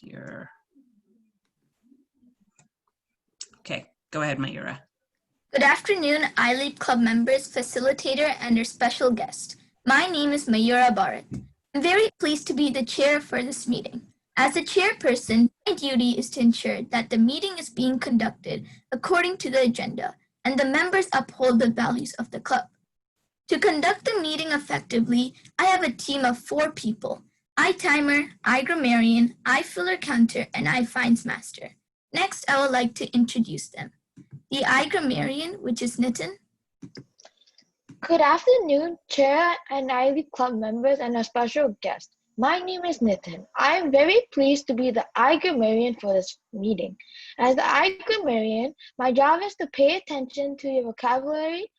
here. Okay, go ahead, Mayura. Good afternoon, iLeap Club members, facilitator, and our special guest. My name is Mayura Bharat. I'm very pleased to be the chair for this meeting. As the chairperson, my duty is to ensure that the meeting is being conducted according to the agenda and the members uphold the values of the club. To conduct the meeting effectively, I have a team of 4 people: iTimer, iGrammarian, iFiller Counter, and iFinds Master. Next, I would like to introduce them. The iGrammarian, which is Nitin. Good afternoon, Chair and iLeap Club members and a special guest. My name is Nitin. I am very pleased to be the iGrammarian for this meeting. As the iGrammarian, my job is to pay attention to your vocabulary,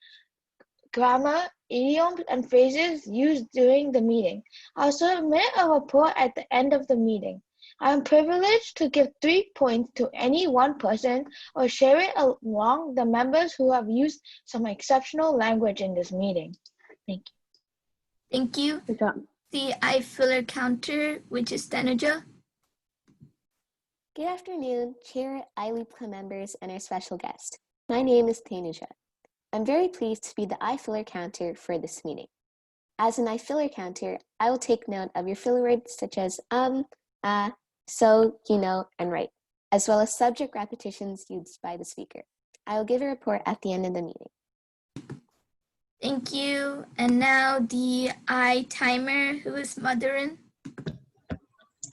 grammar, idioms, and phrases used during the meeting. I'll submit a report at the end of the meeting. I am privileged to give 3 points to any one person or share it among the members who have used some exceptional language in this meeting. Thank you. Thank you. Good job. The iFiller Counter, which is Tanuja. Good afternoon, Chair, iLeap Club members, and our special guest. My name is Tanuja. I'm very pleased to be the iFiller Counter for this meeting. As an iFiller Counter, I will take note of your filler words such as so, you know, and right, as well as subject repetitions used by the speaker. I will give a report at the end of the meeting. Thank you. And now the iTimer, who is Madhuran.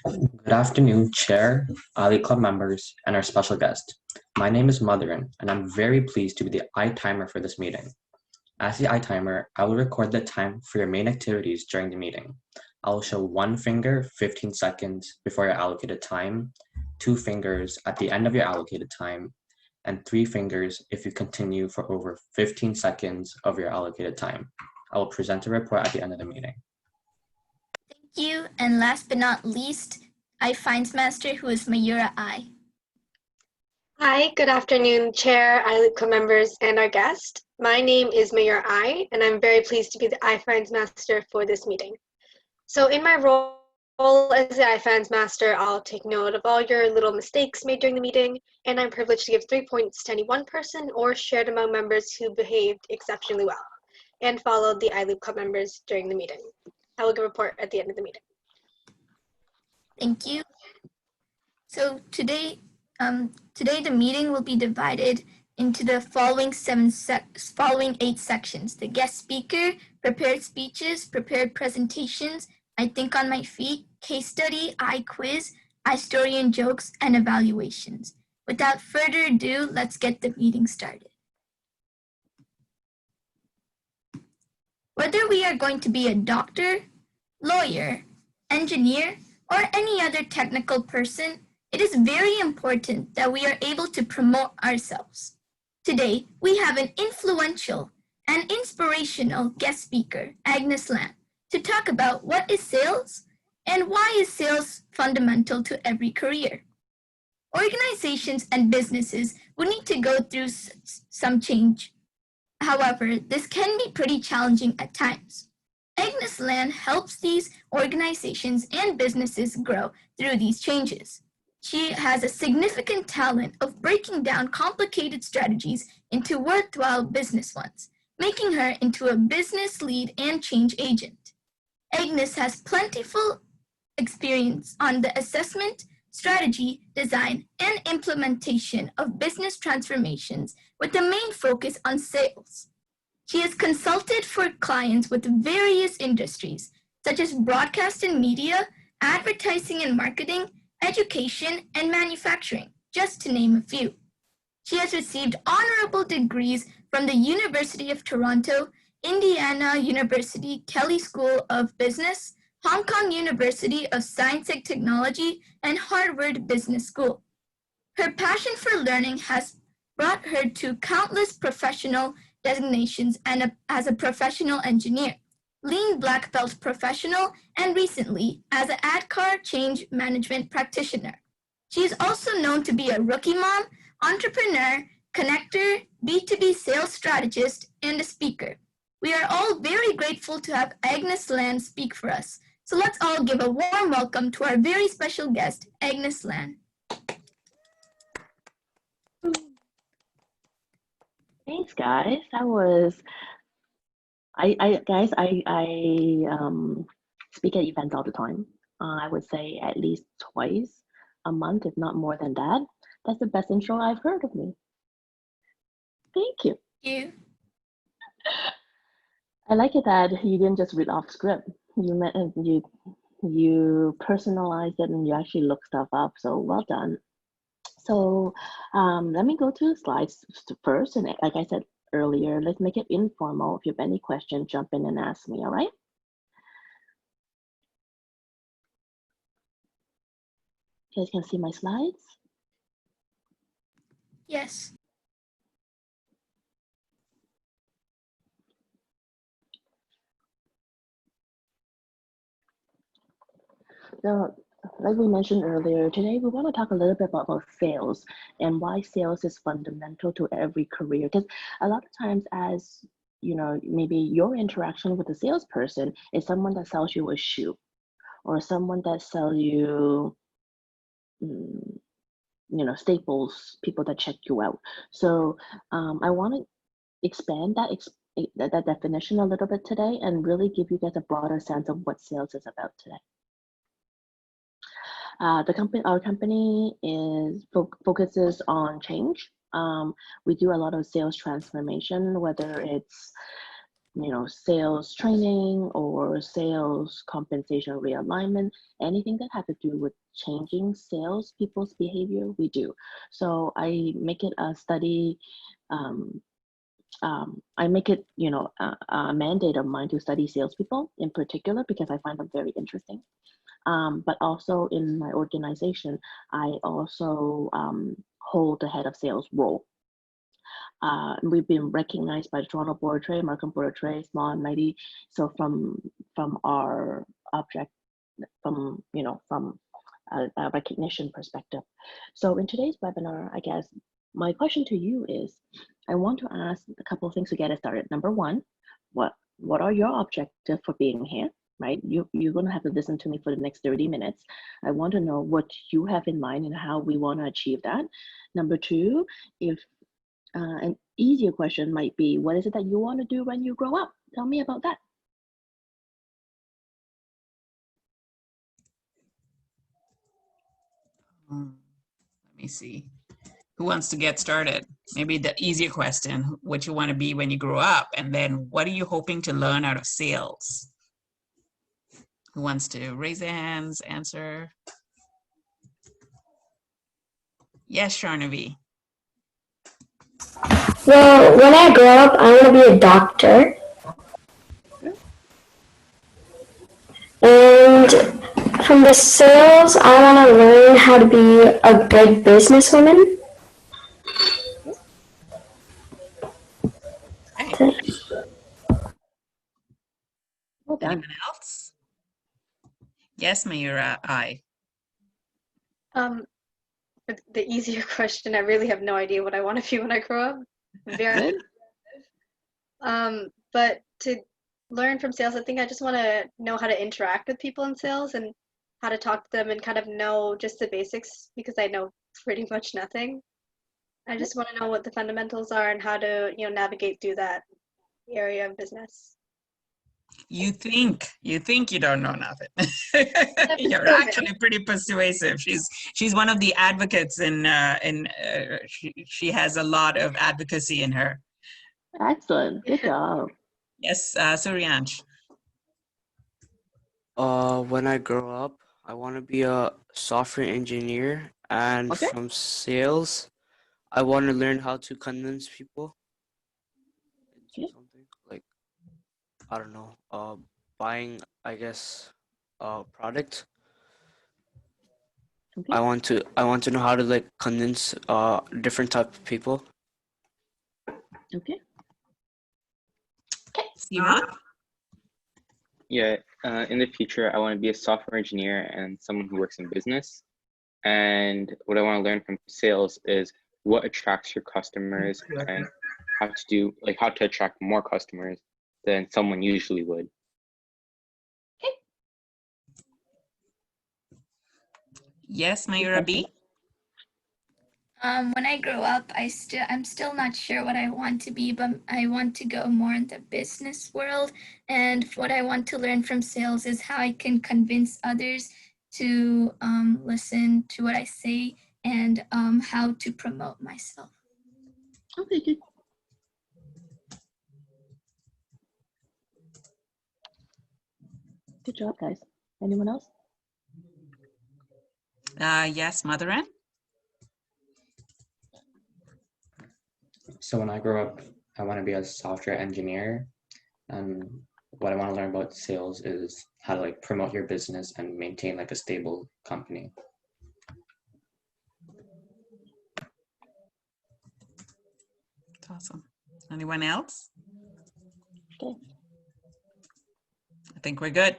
Good afternoon, Chair, iLeap Club members, and our special guest. My name is Madhuran, and I'm very pleased to be the iTimer for this meeting. As the iTimer, I will record the time for your main activities during the meeting. I will show 1 finger 15 seconds before your allocated time, 2 fingers at the end of your allocated time, and 3 fingers if you continue for over 15 seconds of your allocated time. I will present a report at the end of the meeting. Thank you. And last but not least, iFinds Master, who is Mayura I. Hi, good afternoon, Chair, iLeap Club members, and our guest. My name is Mayura I, and I'm very pleased to be the iFinds Master for this meeting. So in my role as the iFinds Master, I'll take note of all your little mistakes made during the meeting, and I'm privileged to give 3 points to any one person or shared among members who behaved exceptionally well and followed the iLeap Club members during the meeting. I will give a report at the end of the meeting. Thank you. So today the meeting will be divided into the following 8 sections: the guest speaker, prepared speeches, prepared presentations, I think on my feet, case study, iQuiz, iStory and jokes, and evaluations. Without further ado, let's get the meeting started. Whether we are going to be a doctor, lawyer, engineer, or any other technical person, it is very important that we are able to promote ourselves. Today, we have an influential and inspirational guest speaker, Agnes Lam, to talk about what is sales and why is sales fundamental to every career. Organizations and businesses will need to go through some change. However, this can be pretty challenging at times. Agnes Lam helps these organizations and businesses grow through these changes. She has a significant talent of breaking down complicated strategies into worthwhile business ones, making her into a business lead and change agent. Agnes has plentiful experience on the assessment, strategy, design, and implementation of business transformations with the main focus on sales. She has consulted for clients with various industries, such as broadcast and media, advertising and marketing, education, and manufacturing, just to name a few. She has received honorable degrees from the University of Toronto, Indiana University Kelley School of Business, Hong Kong University of Science and Technology, and Harvard Business School. Her passion for learning has brought her to countless professional designations and as a professional engineer, lean black belt professional, and recently as an ADCAR change management practitioner. She is also known to be a rookie mom, entrepreneur, connector, B2B sales strategist, and a speaker. We are all very grateful to have Agnes Lam speak for us. So let's all give a warm welcome to our very special guest, Agnes Lan. Thanks, guys. That was I speak at events all the time. I would say at least twice a month, if not more than that. That's the best intro I've heard of me. Thank you. You. I like it that you didn't just read off script. You personalized it and you actually look stuff up. So well done. So let me go to the slides first. And like I said earlier, let's make it informal. If you have any questions, jump in and ask me, all right? You guys can see my slides? Yes. So, like we mentioned earlier, today we want to talk a little bit about sales and why sales is fundamental to every career. Because a lot of times, as you know, maybe your interaction with a salesperson is someone that sells you a shoe or someone that sells you, staples, people that check you out. So I want to expand that definition a little bit today and really give you guys a broader sense of what sales is about today. Our company focuses on change. We do a lot of sales transformation, whether it's sales training or sales compensation realignment, anything that has to do with changing sales people's behavior, we do. So I make it a study. I make it, a mandate of mine to study salespeople in particular because I find them very interesting. But also in my organization, I also hold the head of sales role. We've been recognized by the Toronto Board of Trade, Markham Board of Trade, Small and Mighty. So from our object, from a recognition perspective. So in today's webinar, I guess my question to you is, I want to ask a couple of things to get us started. Number one, what are your objectives for being here? Right? You're going to have to listen to me for the next 30 minutes. I want to know what you have in mind and how we want to achieve that. Number two, if an easier question might be, what is it that you want to do when you grow up? Tell me about that. Let me see. Who wants to get started? Maybe the easier question, what you want to be when you grow up, and then what are you hoping to learn out of sales? Who wants to raise their hands, answer? Yes, Sharnavi. Well, when I grow up, I want to be a doctor. And from the sales, I want to learn how to be a good businesswoman. Okay. Well done. Anyone else? Yes, Mayura, I. The easier question, I really have no idea what I want to be when I grow up. Very but to learn from sales, I think I just want to know how to interact with people in sales and how to talk to them and kind of know just the basics because I know pretty much nothing. I just want to know what the fundamentals are and how to, navigate through that area of business. You think you don't know nothing. You're actually pretty persuasive. She's one of the advocates she has a lot of advocacy in her. Excellent. Good job. Yes, Suryansh. When I grow up, I want to be a software engineer, and Okay. from sales, I want to learn how to convince people to Okay. something like, I don't know, buying, I guess, a product. Okay. I want to know how to like convince different type of people. Okay. Sivan? Yeah, in the future, I want to be a software engineer and someone who works in business. And what I want to learn from sales is what attracts your customers and how to attract more customers than someone usually would. Yes, Mayura B. When I grow up, I'm still not sure what I want to be, but I want to go more in the business world. And what I want to learn from sales is how I can convince others to listen to what I say and how to promote myself. Okay, good. Good job, guys. Anyone else? Yes, Mother N. So when I grow up, I want to be a software engineer. And what I want to learn about sales is how to like promote your business and maintain like a stable company. That's awesome. Anyone else? Okay. I think we're good.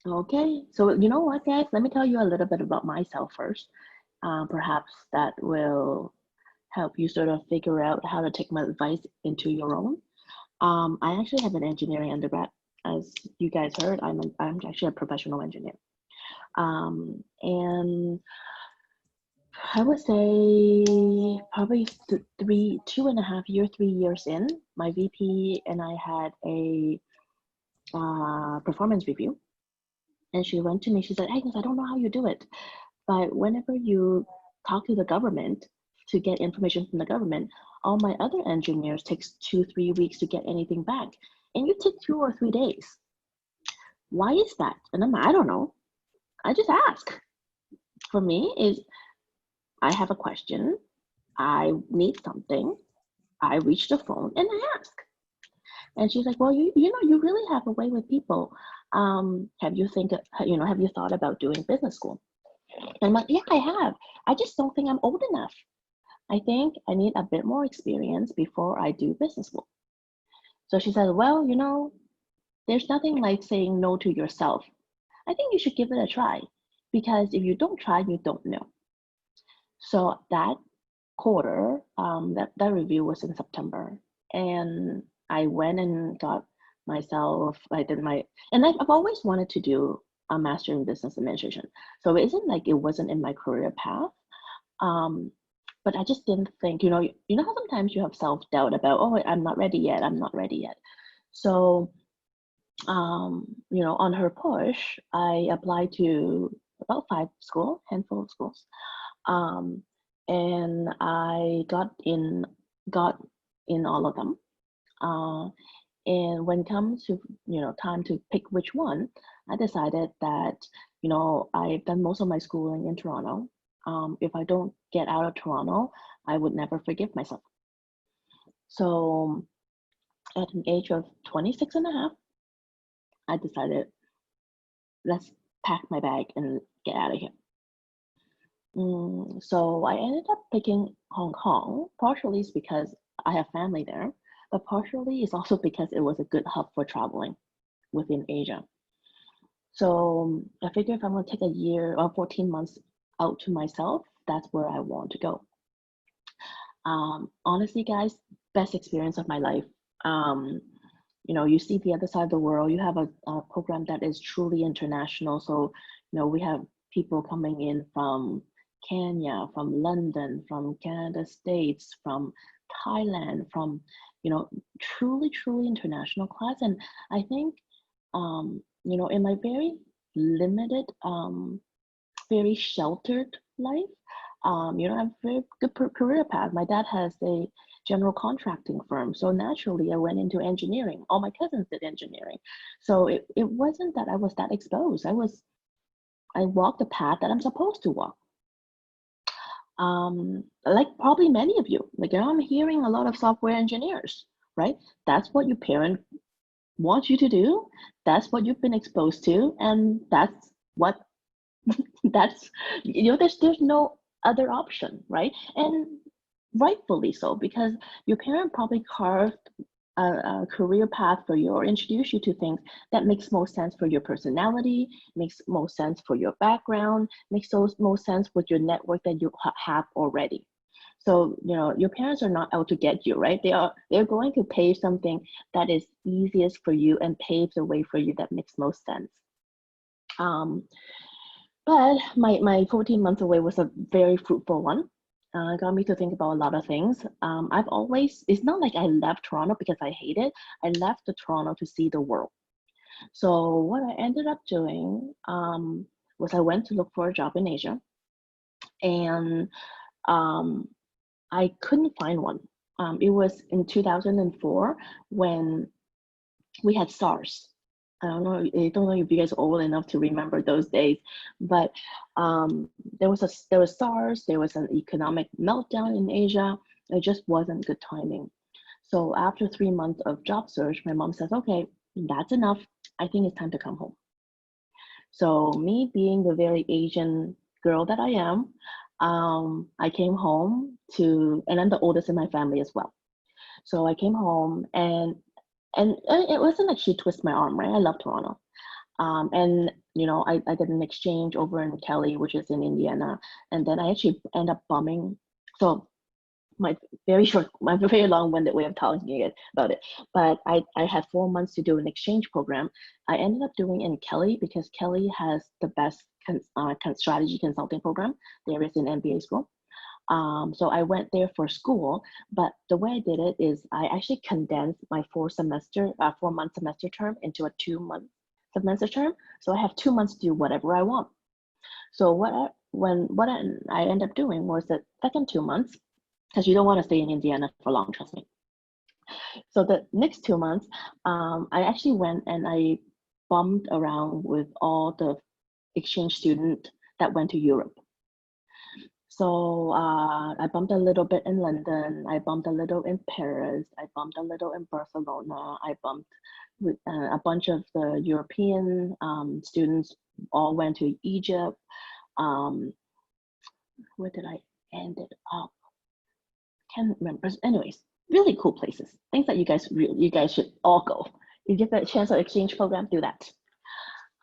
Okay, so you know what, guys? Let me tell you a little bit about myself first. Perhaps that will help you sort of figure out how to take my advice into your own. I actually have an engineering undergrad. As you guys heard, I'm actually a professional engineer. And I would say probably 3 years in, my VP and I had a performance review. And she went to me, she said, Agnes, I don't know how you do it, but whenever you talk to the government to get information from the government, all my other engineers takes 2-3 weeks to get anything back. And you take 2 or 3 days. Why is that? And I'm like, I don't know. I just ask. For me is, I have a question, I need something, I reach the phone and I ask. And she's like, well, you know, you really have a way with people. Have you thought about doing business school? And I'm like, yeah, I have. I just don't think I'm old enough. I think I need a bit more experience before I do business school. So she said, well, you know, there's nothing like saying no to yourself. I think you should give it a try, because if you don't try, you don't know. So that quarter, that review was in September, and I went and got myself, and I've always wanted to do a master in business administration. So it isn't like it wasn't in my career path. But I just didn't think, you know how sometimes you have self-doubt about, oh, I'm not ready yet. So, on her push, I applied to about 5 handful of schools. And I got in all of them. And when it comes to, time to pick which one, I decided that, I've done most of my schooling in Toronto. If I don't get out of Toronto, I would never forgive myself. So at an age of 26 and a half, I decided, let's pack my bag and get out of here. So I ended up picking Hong Kong. Partially is because I have family there, but partially is also because it was a good hub for traveling within Asia. So I figured if I'm going to take a year or 14 months out to myself, that's where I want to go. Honestly, guys, best experience of my life. You see the other side of the world. You have a program that is truly international. So, we have people coming in from Kenya, from London, from Canada, States, from Thailand, from, truly, truly international class. And I think, in my very limited, very sheltered life, I have a very good career path. My dad has a general contracting firm. So naturally I went into engineering. All my cousins did engineering. So it wasn't that I was that exposed. I walked the path that I'm supposed to walk. Like probably many of you, I'm hearing a lot of software engineers, right? That's what your parent wants you to do. That's what you've been exposed to. And that's what, there's no other option, right? And rightfully so, because your parent probably carved a career path for you or introduced you to things that makes most sense for your personality, makes most sense for your background, makes most sense with your network that you have already. So, your parents are not out to get you, right? They're going to pave something that is easiest for you and pave the way for you that makes most sense. But my 14 months away was a very fruitful one. Got me to think about a lot of things. I've always, it's not like I left Toronto because I hate it. I left the Toronto to see the world. So what I ended up doing was I went to look for a job in Asia, and I couldn't find one. It was in 2004 when we had SARS. I don't know if you guys are old enough to remember those days, but there was SARS. There was an economic meltdown in Asia. It just wasn't good timing. So after 3 months of job search, my mom says, "Okay, that's enough. I think it's time to come home." So me being the very Asian girl that I am, I came home and I'm the oldest in my family as well. So I came home, and it wasn't like she twisted my arm, right? I love Toronto. And I did an exchange over in Kelly, which is in Indiana, and then I actually end up bumming. So my very long-winded way of telling it about it. But I had 4 months to do an exchange program. I ended up doing in Kelly because Kelly has the best strategy consulting program there is in MBA school. So I went there for school, but the way I did it is I actually condensed my 4-month semester term into a 2-month semester term. So I have 2 months to do whatever I want. So what I ended up doing was the second 2 months, because you don't want to stay in Indiana for long, trust me. So the next 2 months, I actually went and I bummed around with all the exchange students that went to Europe. So I bumped a little bit in London, I bumped a little in Paris, I bumped a little in Barcelona, I bumped with a bunch of the European students all went to Egypt. Where did I end it up? Can't remember. Anyways, really cool places, things that you guys should all go. You get that chance of exchange program, do that.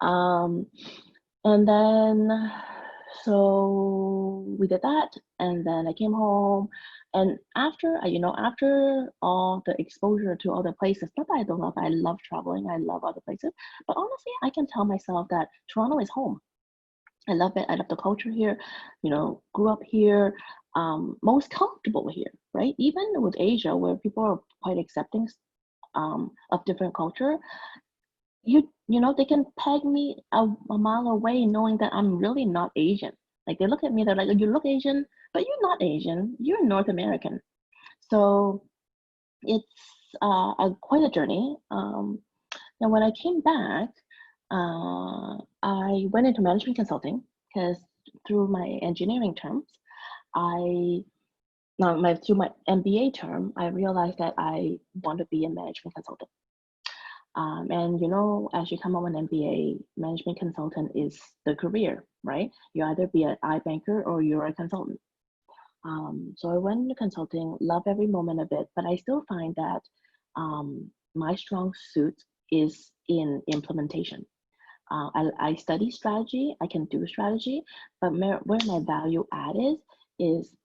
And then so we did that, and then I came home, and after all the exposure to other places, not that I don't love, I love traveling, I love other places, but honestly I can tell myself that Toronto is home. I love it. I love the culture here, grew up here, most comfortable here, right? Even with Asia, where people are quite accepting of different culture, they can peg me a mile away knowing that I'm really not Asian. Like they look at me, they're like, "You look Asian, but you're not Asian, you're North American." So it's quite a journey. Now when I came back, I went into management consulting because through my engineering terms, through my MBA term, I realized that I want to be a management consultant. And as you come out with an MBA, management consultant is the career, right? You either be an iBanker or you're a consultant. So I went into consulting, love every moment of it, but I still find that my strong suit is in implementation. I study strategy, I can do strategy, but where my value add is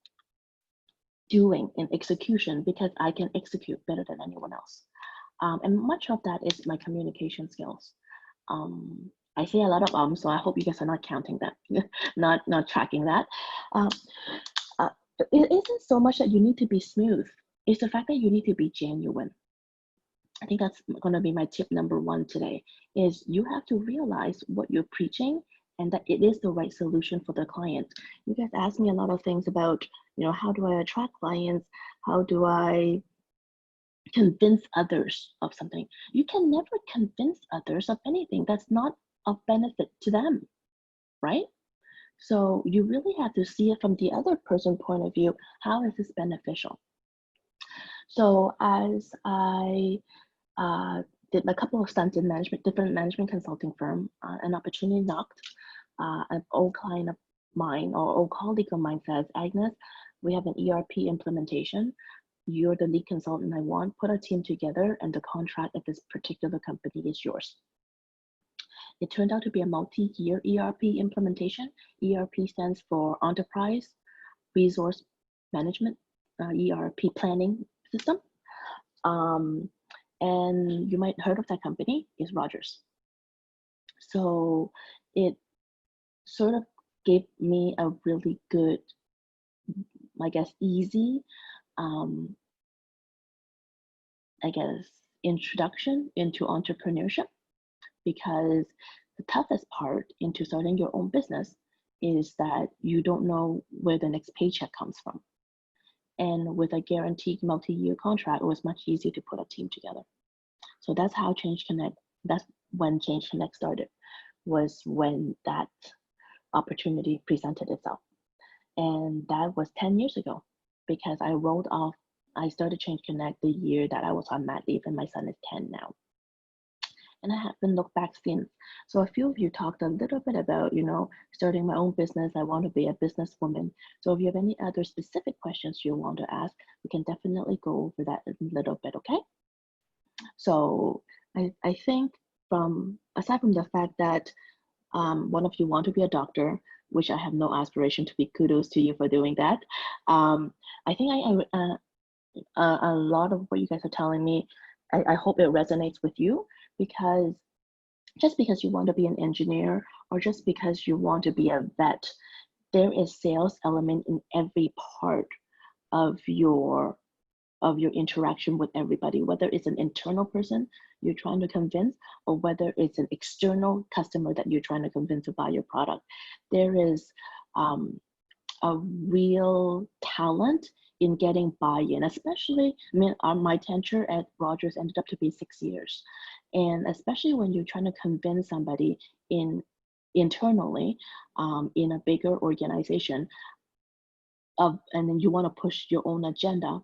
doing and execution, because I can execute better than anyone else. And much of that is my communication skills. I say a lot of so I hope you guys are not counting that, not tracking that. It isn't so much that you need to be smooth. It's the fact that you need to be genuine. I think that's going to be my tip number 1 today, is you have to realize what you're preaching and that it is the right solution for the client. You guys ask me a lot of things about, how do I attract clients? How do I convince others of something? You can never convince others of anything that's not of benefit to them, right? So you really have to see it from the other person's point of view. How is this beneficial? So as I did a couple of stunts in different management consulting firm, an opportunity knocked. An old client of mine or old colleague of mine says, "Agnes, we have an ERP implementation. You're the lead consultant I want. Put a team together and the contract at this particular company is yours." It turned out to be a multi-year ERP implementation. ERP stands for Enterprise Resource Management, ERP planning system. And you might heard of that company is Rogers. So it sort of gave me a really good, I guess, easy, I guess, introduction into entrepreneurship, because the toughest part into starting your own business is that you don't know where the next paycheck comes from. And with a guaranteed multi-year contract, it was much easier to put a team together. So that's how Change Connect, that's when Change Connect started, was when that opportunity presented itself. And that was 10 years ago, because I started Change Connect the year that I was on mat leave, and my son is 10 now. And I haven't looked back since. So a few of you talked a little bit about, starting my own business. I want to be a businesswoman. So if you have any other specific questions you want to ask, we can definitely go over that a little bit, okay? So I think aside from the fact that one of you want to be a doctor, which I have no aspiration to be, kudos to you for doing that. I think a lot of what you guys are telling me, I hope it resonates with you, because just because you want to be an engineer or just because you want to be a vet, there is sales element in every part of your interaction with everybody, whether it's an internal person you're trying to convince or whether it's an external customer that you're trying to convince to buy your product. There is a real talent in getting buy-in, especially, my tenure at Rogers ended up to be 6 years. And especially when you're trying to convince somebody internally in a bigger organization and then you want to push your own agenda,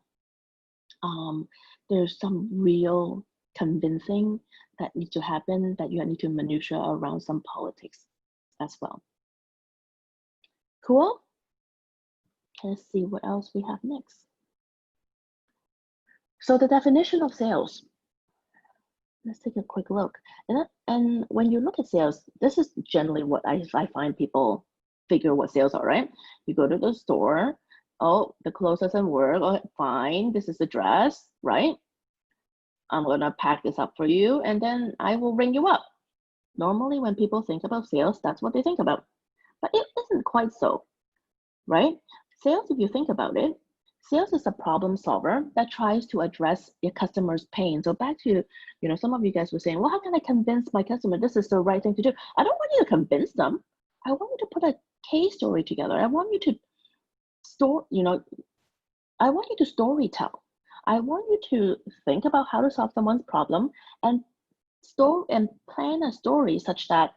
there's some real convincing that needs to happen, that you need to minutiae around some politics as well. Cool? Let's see what else we have next. So the definition of sales. Let's take a quick look. And when you look at sales, this is generally what I find people figure what sales are, right? You go to the store, oh, the clothes doesn't work, oh, fine, this is the dress, right? I'm gonna pack this up for you and then I will ring you up. Normally when people think about sales, that's what they think about. But it isn't quite so, right? Sales, if you think about it, sales is a problem solver that tries to address your customer's pain. So back to, some of you guys were saying, well, how can I convince my customer this is the right thing to do? I don't want you to convince them. I want you to put a case story together. I want you to I want you to story tell. I want you to think about how to solve someone's problem and plan a story such that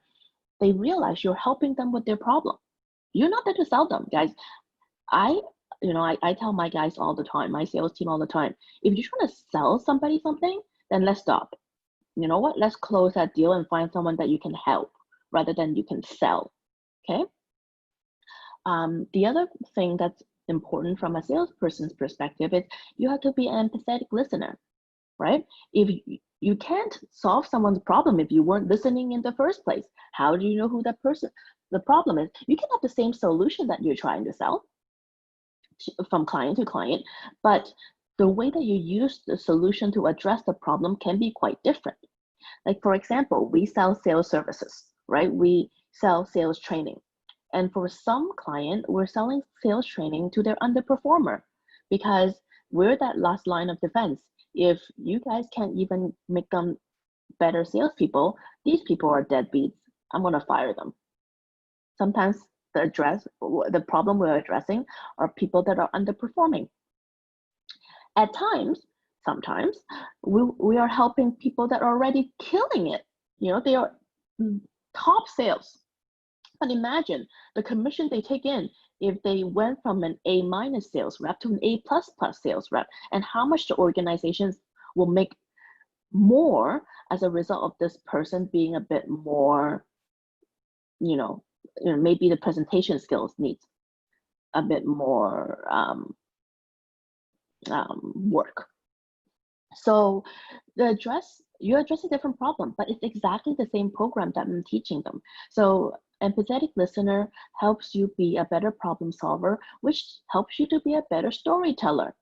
they realize you're helping them with their problem. You're not there to sell them, guys. I tell my guys all the time, my sales team all the time, if you're trying to sell somebody something, then let's stop. You know what? Let's close that deal and find someone that you can help rather than you can sell. Okay. The other thing that's important from a salesperson's perspective is you have to be an empathetic listener, right? If you can't solve someone's problem if you weren't listening in the first place, how do you know who the problem is? You can have the same solution that you're trying to sell from client to client, but the way that you use the solution to address the problem can be quite different. Like, for example, we sell sales services, right? We sell sales training. And for some client, we're selling sales training to their underperformer because we're that last line of defense. If you guys can't even make them better salespeople, these people are deadbeats. I'm gonna fire them. Sometimes the problem we're addressing are people that are underperforming. At times, sometimes, we are helping people that are already killing it. They are top sales. But imagine the commission they take in if they went from an A- sales rep to an A++ sales rep, and how much the organizations will make more as a result of this person being a bit more, maybe the presentation skills needs a bit more work. So you address a different problem, but it's exactly the same program that I'm teaching them. So empathetic listener helps you be a better problem solver, which helps you to be a better storyteller.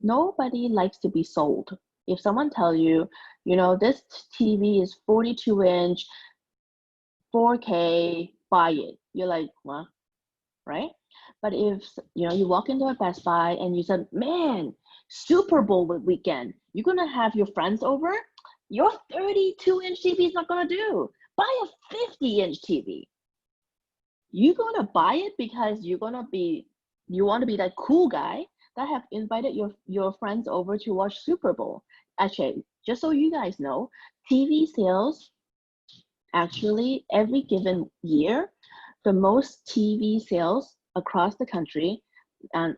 Nobody likes to be sold. If someone tells you, this TV is 42-inch, 4K, buy it. You're like, well, right? But if you walk into a Best Buy and you said, man, Super Bowl weekend, you're gonna have your friends over, your 32-inch TV is not gonna do. Buy a 50-inch TV. You're gonna buy it because you want to be that cool guy that have invited your friends over to watch Super Bowl. Actually, just so you guys know, TV sales actually every given year, the most TV sales across the country,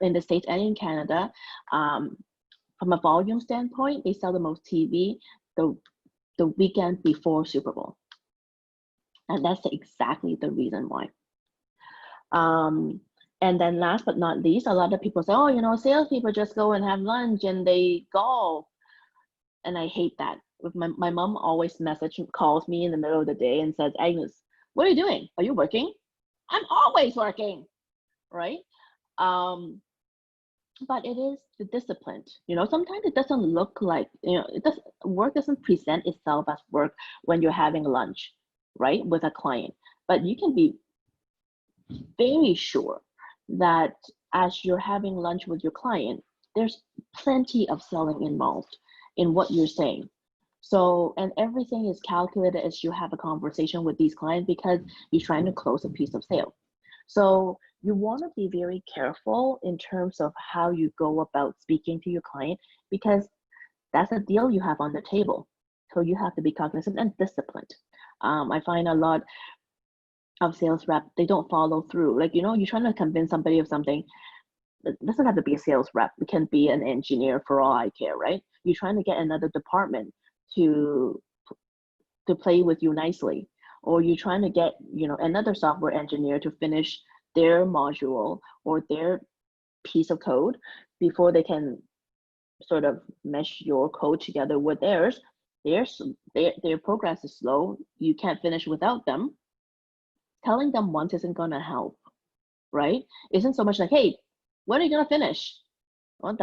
in the States and in Canada, from a volume standpoint, they sell the most TV the weekend before Super Bowl. And that's exactly the reason why. And then last but not least, a lot of people say, oh, salespeople just go and have lunch and they golf. And I hate that. My mom always calls me in the middle of the day and says, Agnes, what are you doing? Are you working? I'm always working, right? But it is the discipline. Sometimes it doesn't look like, work doesn't present itself as work when you're having lunch, right, with a client. But you can be very sure that as you're having lunch with your client, there's plenty of selling involved in what you're saying. So, and everything is calculated as you have a conversation with these clients because you're trying to close a piece of sale. So you want to be very careful in terms of how you go about speaking to your client because that's a deal you have on the table. So you have to be cognizant and disciplined. I find a lot of sales rep, they don't follow through. Like, you're trying to convince somebody of something. It doesn't have to be a sales rep. It can be an engineer for all I care, right? You're trying to get another department to play with you nicely, or you're trying to get another software engineer to finish their module or their piece of code before they can sort of mesh your code together with theirs. Their progress is slow. You can't finish without them. Telling them once isn't gonna help, right? Isn't so much like, hey, when are you gonna finish? Well,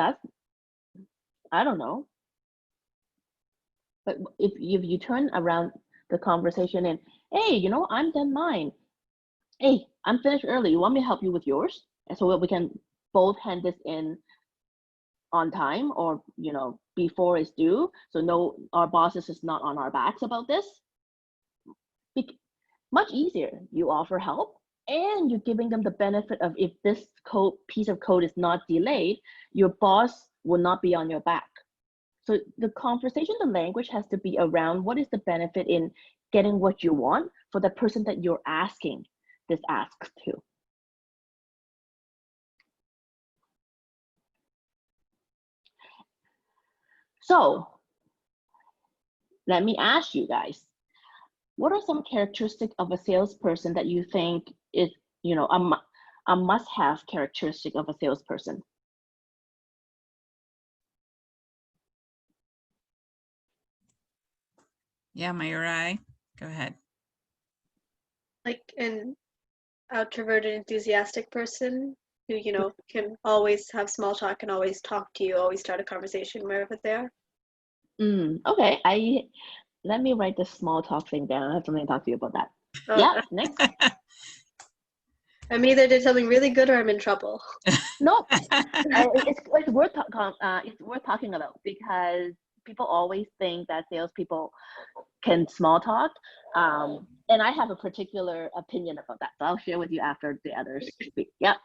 I don't know. But if you turn around the conversation and, hey, I'm done mine. Hey, I'm finished early. You want me to help you with yours? And so we can both hand this in on time or, before it's due. So no, our bosses is not on our backs about this. Much easier. You offer help and you're giving them the benefit of if this piece of code is not delayed, your boss will not be on your back. So the conversation, the language has to be around what is the benefit in getting what you want for the person that you're asking this ask to. So let me ask you guys, what are some characteristics of a salesperson that you think is, a must-have characteristic of a salesperson? Yeah, Mayurai, go ahead. Like an outtroverted, enthusiastic person who, can always have small talk and always talk to you, always start a conversation wherever they are. Okay, let me write this small talk thing down. I have something to talk to you about that. Oh, Yeah, next. I'm either did something really good or I'm in trouble. No, it's worth talking about because people always think that salespeople can small talk, and I have a particular opinion about that. So I'll share with you after the others speak. Yeah.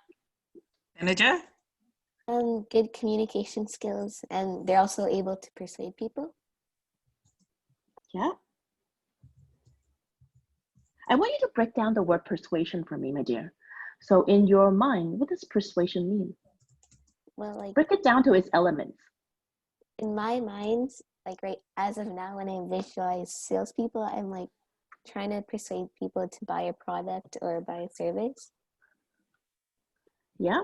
Tanuja? Good communication skills, and they're also able to persuade people. Yeah. I want you to break down the word persuasion for me, my dear. So in your mind, what does persuasion mean? Well, break it down to its elements. In my mind, right as of now, when I visualize salespeople, I'm trying to persuade people to buy a product or buy a service. Yeah.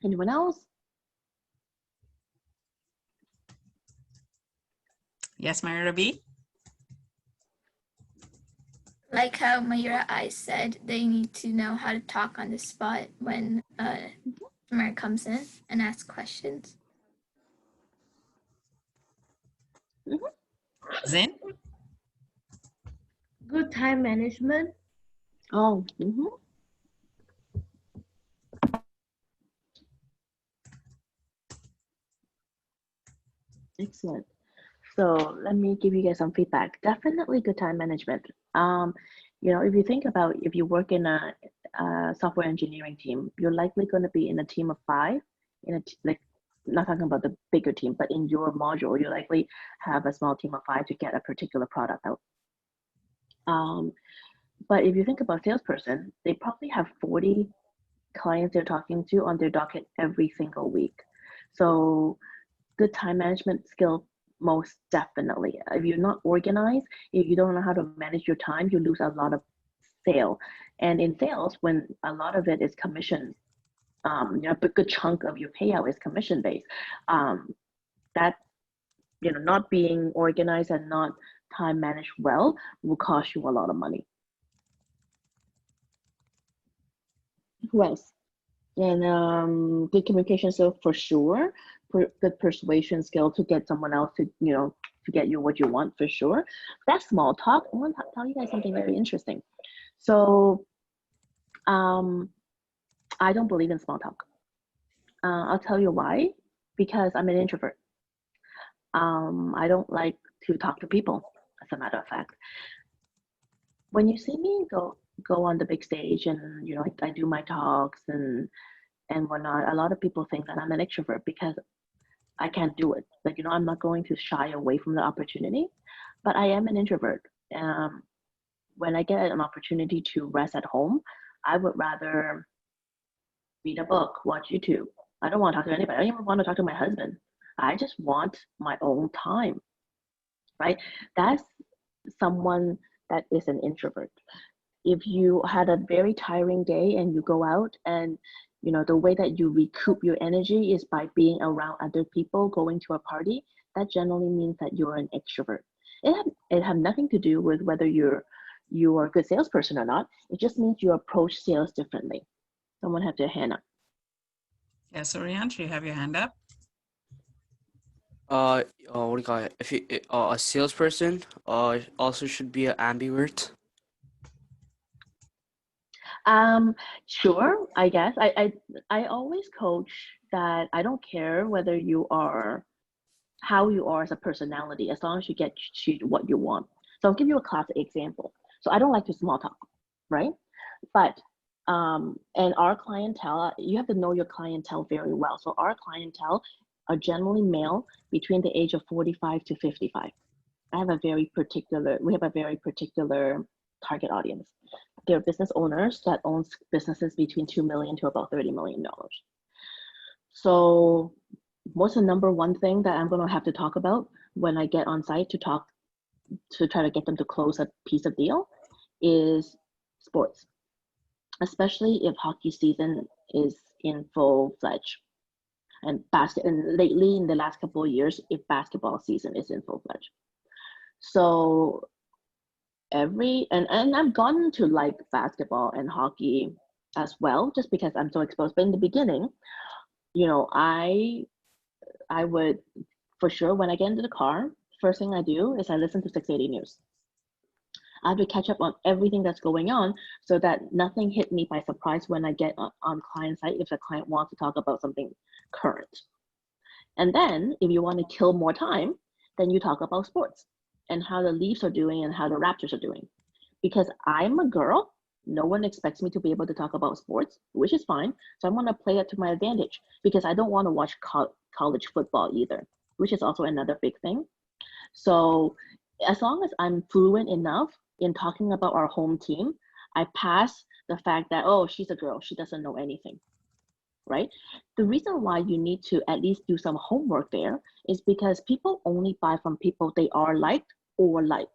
Anyone else? Yes, Myra B. Like how Mayura I said, they need to know how to talk on the spot when a customer comes in and asks questions. Zin? Good time management. Oh. Excellent. So let me give you guys some feedback. Definitely good time management. If you think about if you work in a software engineering team, you're likely going to be in a team of 5. Like, not talking about the bigger team, but in your module, you likely have a small team of 5 to get a particular product out. But if you think about salesperson, they probably have 40 clients they're talking to on their docket every single week. So good time management skill, most definitely. If you're not organized, if you don't know how to manage your time, you lose a lot of sale. And in sales, when a lot of it is commission, a good chunk of your payout is commission based, that not being organized and not time managed well will cost you a lot of money. Who else? And good communication skill for sure. Good persuasion skill to get someone else to get you what you want for sure. That's small talk. I want to tell you guys something very interesting. So I don't believe in small talk. I'll tell you why. Because I'm an introvert. I don't like to talk to people, as a matter of fact. When you see me go on the big stage and I do my talks and whatnot, a lot of people think that I'm an extrovert because I can't do it. Like, I'm not going to shy away from the opportunity, but I am an introvert. When I get an opportunity to rest at home, I would rather read a book, watch YouTube. I don't want to talk to anybody. I don't even want to talk to my husband. I just want my own time, right? That's someone that is an introvert. If you had a very tiring day and you go out and the way that you recoup your energy is by being around other people, going to a party, that generally means that you're an extrovert. It have nothing to do with whether you are a good salesperson or not. It just means you approach sales differently. Someone have their hand up. Yeah, so Riansh, you have your hand up. What do you call it? If you a salesperson, also should be an ambivert. Sure, I guess. I always coach that I don't care whether you are how you are as a personality, as long as you get to what you want. So I'll give you a classic example. So I don't like to small talk, right? But and our clientele, you have to know your clientele very well. So our clientele are generally male between the age of 45 to 55. We have a very particular target audience. They're business owners that owns businesses between $2 million to about $30 million. So what's the number one thing that I'm going to have to talk about when I get on site to try to get them to close a piece of deal is sports, especially if hockey season is in full fledged, and lately in the last couple of years, if basketball season is in full fledged. So and I've gotten to like basketball and hockey as well, just because I'm so exposed. But in the beginning, I would, for sure, when I get into the car, first thing I do is I listen to 680 News. I have to catch up on everything that's going on so that nothing hit me by surprise when I get on client site if the client wants to talk about something current. And then if you want to kill more time, then you talk about sports and how the Leafs are doing and how the Raptors are doing. Because I'm a girl, no one expects me to be able to talk about sports, which is fine. So I'm going to play it to my advantage because I don't want to watch college football either, which is also another big thing. So as long as I'm fluent enough in talking about our home team, I pass the fact that, oh, she's a girl, she doesn't know anything, right? The reason why you need to at least do some homework there is because people only buy from people they are liked or like.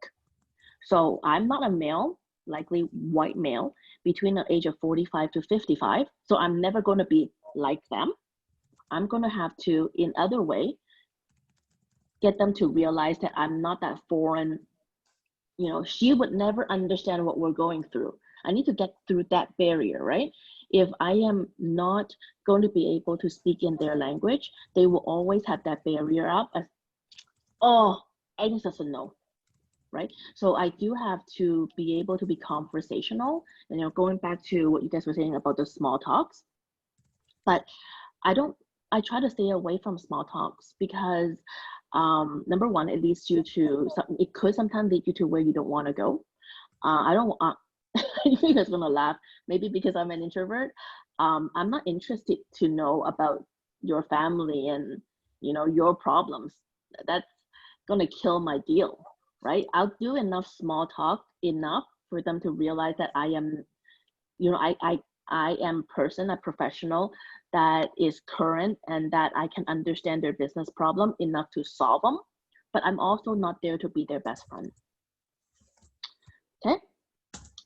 So I'm not a male, likely white male, between the age of 45 to 55. So I'm never going to be like them. I'm going to have to, in other way, get them to realize that I'm not that foreign. She would never understand what we're going through. I need to get through that barrier, right? If I am not going to be able to speak in their language, they will always have that barrier up as, oh, Agnes doesn't know, right? So I do have to be able to be conversational, going back to what you guys were saying about the small talks. But I try to stay away from small talks because Number one, it leads you to, it could sometimes lead you to where you don't want to go. I don't, you guys gonna laugh, maybe because I'm an introvert. I'm not interested to know about your family and, you know, your problems. That's gonna kill my deal, right? I'll do enough small talk enough for them to realize that I am, you know, I am a professional that is current and that I can understand their business problem enough to solve them, but I'm also not there to be their best friend. Okay.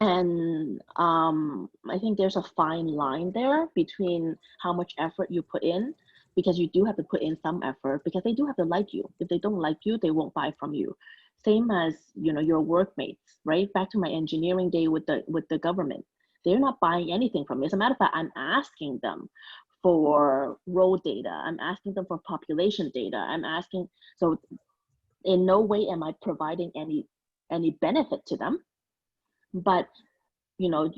And I think there's a fine line there between how much effort you put in, because you do have to put in some effort, because they do have to like you. If they don't like you, they won't buy from you. Same as, you know, your workmates, right? Back to my engineering day with the government. They're not buying anything from me. As a matter of fact, I'm asking them for road data. I'm asking them for population data. I'm asking, so in no way am I providing any benefit to them, but, you know,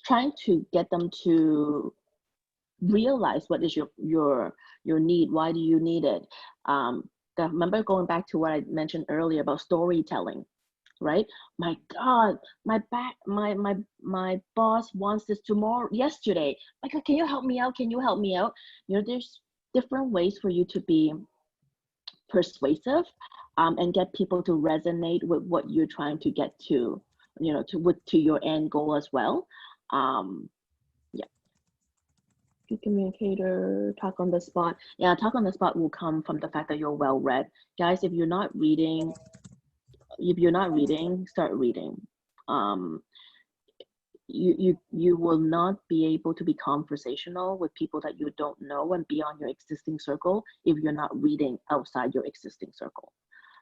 trying to get them to realize what is your need. Why do you need it? Remember, going back to what I mentioned earlier about storytelling, right? My God, my boss wants this yesterday. Like, can you help me out? Can you help me out? You know, there's different ways for you to be persuasive, and get people to resonate with what you're trying to get to, you know, to your end goal as well. Yeah. Good communicator, talk on the spot. Yeah, talk on the spot will come from the fact that you're well read. Guys, if you're not reading, start reading. You will not be able to be conversational with people that you don't know and beyond your existing circle if you're not reading outside your existing circle.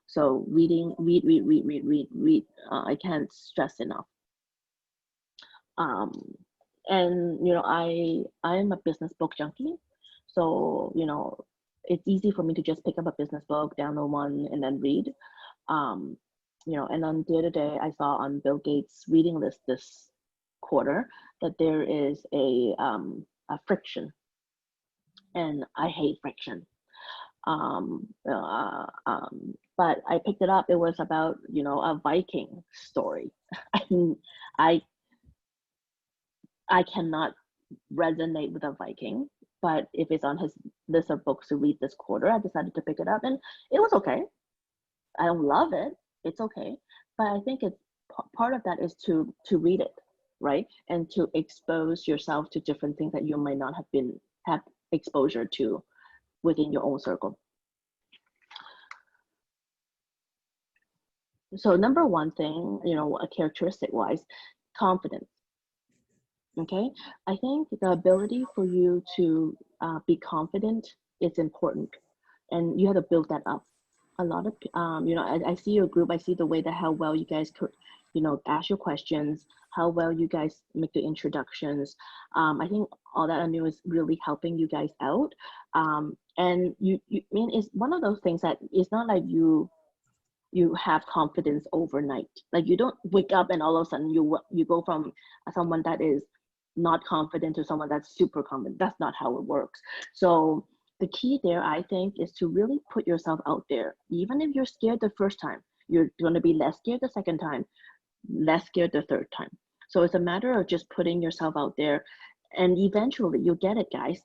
So reading, read. I can't stress enough. And you know, I am a business book junkie, so you know, it's easy for me to just pick up a business book, download one, and then read. You know, and on the other day, I saw on Bill Gates' reading list this quarter that there is a friction, and I hate friction. But I picked it up. It was about, you know, a Viking story. I cannot resonate with a Viking, but if it's on his list of books to read this quarter, I decided to pick it up, and it was okay. I don't love it. It's okay, but I think it's part of that is to read it, right, and to expose yourself to different things that you might not have exposure to within your own circle. So number one thing, you know, a characteristic wise, confidence. Okay, I think the ability for you to be confident is important, and you have to build that up. A lot of you know, I see your group. I see the way that how well you guys could, you know, ask your questions, how well you guys make the introductions. I think all that I knew is really helping you guys out. And you I mean, it's one of those things that it's not like you have confidence overnight. Like, you don't wake up and all of a sudden you go from someone that is not confident to someone that's super confident. That's not how it works. So the key there, I think, is to really put yourself out there. Even if you're scared the first time, you're going to be less scared the second time, less scared the third time. So it's a matter of just putting yourself out there, and eventually you'll get it, guys.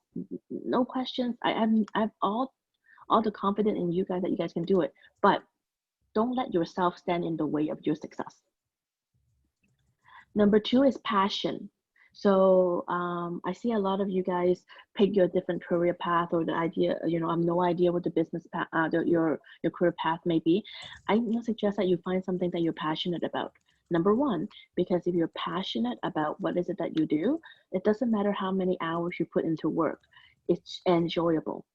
No questions. I have all the confidence in you guys that you guys can do it, but don't let yourself stand in the way of your success. Number two is passion. So I see a lot of you guys pick your different career path, or the idea, you know, I have no idea what the business path, your career path may be. I suggest that you find something that you're passionate about. Number one, because if you're passionate about what is it that you do, it doesn't matter how many hours you put into work. It's enjoyable,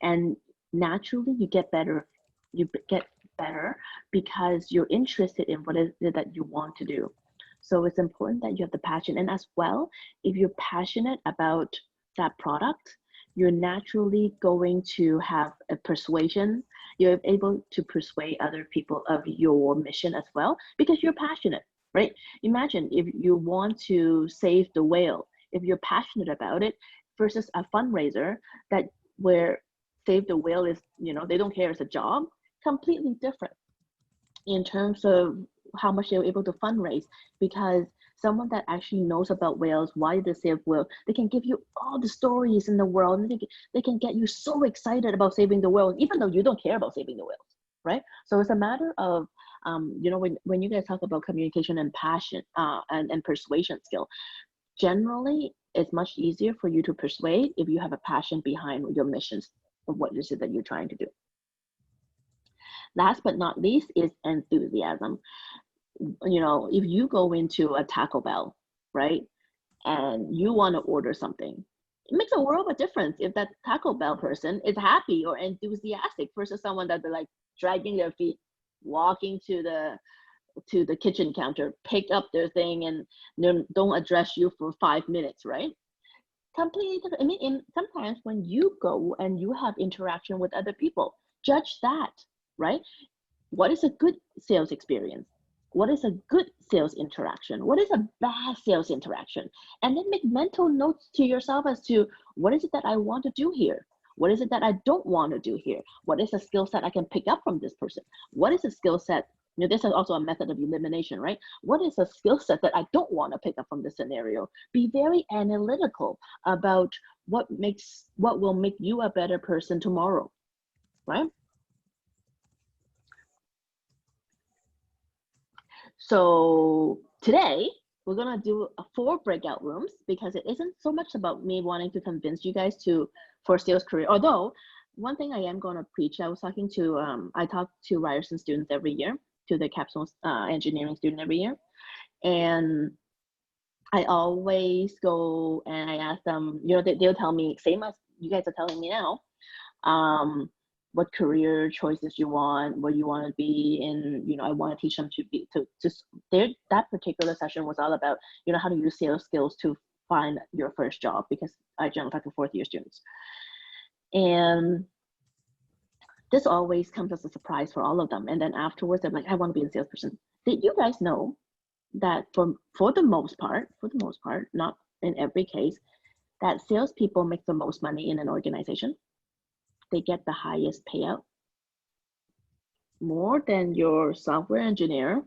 and naturally you get better. You get better because you're interested in what is it that you want to do. So it's important that you have the passion. And as well, if you're passionate about that product, you're naturally going to have a persuasion. You're able to persuade other people of your mission as well, because you're passionate, right? Imagine if you want to save the whale, if you're passionate about it, versus a fundraiser that where Save the Whale is, they don't care it's a job, completely different in terms of how much they were able to fundraise, because someone that actually knows about whales, why they save whales, they can give you all the stories in the world, and they can get you so excited about saving the whales, even though you don't care about saving the whales, right? So it's a matter of, when you guys talk about communication and passion and persuasion skill, generally it's much easier for you to persuade if you have a passion behind your missions of what is it that you're trying to do. Last but not least is enthusiasm. If you go into a Taco Bell, right, and you want to order something, it makes a world of a difference if that Taco Bell person is happy or enthusiastic versus someone that they're like dragging their feet, walking to the kitchen counter, pick up their thing, and don't address you for 5 minutes, right? Completely different. I mean, sometimes when you go and you have interaction with other people, judge that, right? What is a good sales experience? What is a good sales interaction? What is a bad sales interaction? And then make mental notes to yourself as to what is it that I want to do here? What is it that I don't want to do here? What is a skill set I can pick up from this person? What is a skill set? This is also a method of elimination, right? What is a skill set that I don't want to pick up from this scenario? Be very analytical about what will make you a better person tomorrow, right? So today we're gonna do 4 breakout rooms, because it isn't so much about me wanting to convince you guys for a sales career. Although one thing I am gonna preach, I talk to Ryerson students every year, to the capstone engineering student every year, and I always go and I ask them, they'll tell me, same as you guys are telling me now, what career choices you want, what you want to be in. I want to teach them that particular session was all about, how to use sales skills to find your first job, because I generally talk to 4th year students. And this always comes as a surprise for all of them. And then afterwards, I'm like, I want to be a salesperson. Did you guys know that for the most part, not in every case, that salespeople make the most money in an organization? They get the highest payout, more than your software engineer,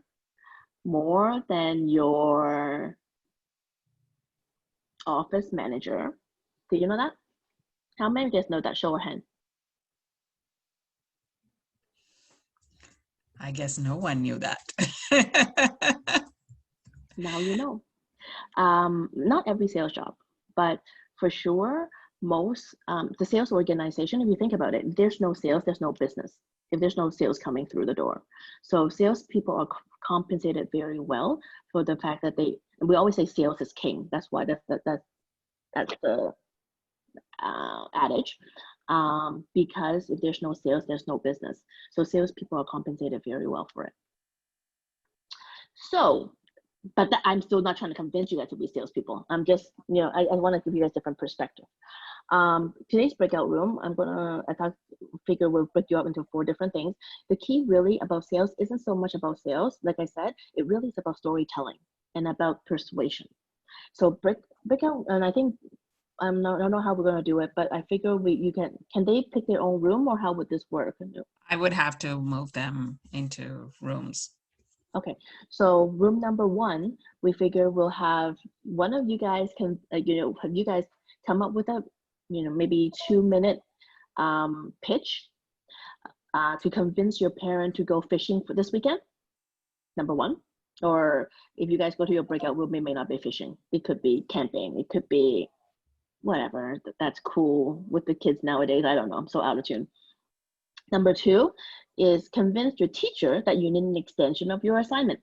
more than your office manager. Do you know that? How many of you guys know that? Show of hand. I guess no one knew that. Now you know. Not every sales job, but for sure, most the sales organization, if you think about it, if there's no sales, there's no business. If there's no sales coming through the door. So salespeople are compensated very well for the fact that we always say sales is king. That's why that's the adage. Because if there's no sales, there's no business. So salespeople are compensated very well for it. So, but I'm still not trying to convince you guys to be salespeople. I'm just, I want to give you guys different perspective. Today's breakout room, figure we'll break you up into 4 different things. The key really about sales isn't so much about sales. Like I said, it really is about storytelling and about persuasion. So breakout, and I think, I don't know how we're going to do it, but I figure can they pick their own room, or how would this work? I would have to move them into rooms. Okay, so room number 1, we figure we'll have one of you guys have you guys come up with a, maybe 2-minute pitch to convince your parent to go fishing for this weekend, number 1. Or if you guys go to your breakout room, it may not be fishing. It could be camping. It could be whatever that's cool with the kids nowadays. I don't know, I'm so out of tune. Number 2 is convince your teacher that you need an extension of your assignment.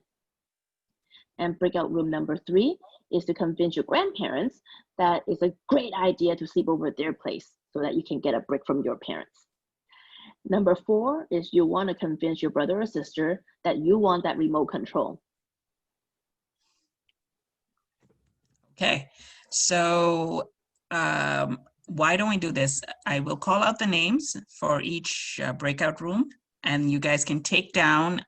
And breakout room number 3 is to convince your grandparents that it's a great idea to sleep over at their place so that you can get a break from your parents. Number 4 is you want to convince your brother or sister that you want that remote control. Okay, so why don't we do this? I will call out the names for each breakout room, and you guys can take down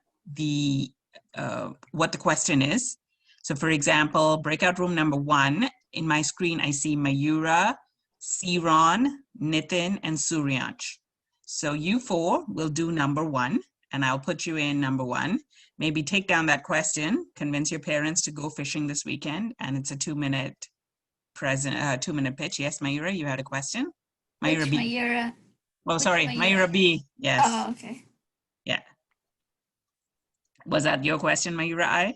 what the question is. So for example, breakout room number 1, in my screen, I see Mayura, Siron, Nitin, and Suryansh. So you four will do number one, and I'll put you in number one. Maybe take down that question, convince your parents to go fishing this weekend, and it's a 2-minute present 2-minute pitch. Yes, Mayura, you had a question? Mayura Which B. Mayura? Oh, Which sorry, Mayura B. Yes. Oh, okay. Yeah. Was that your question, Mayura I?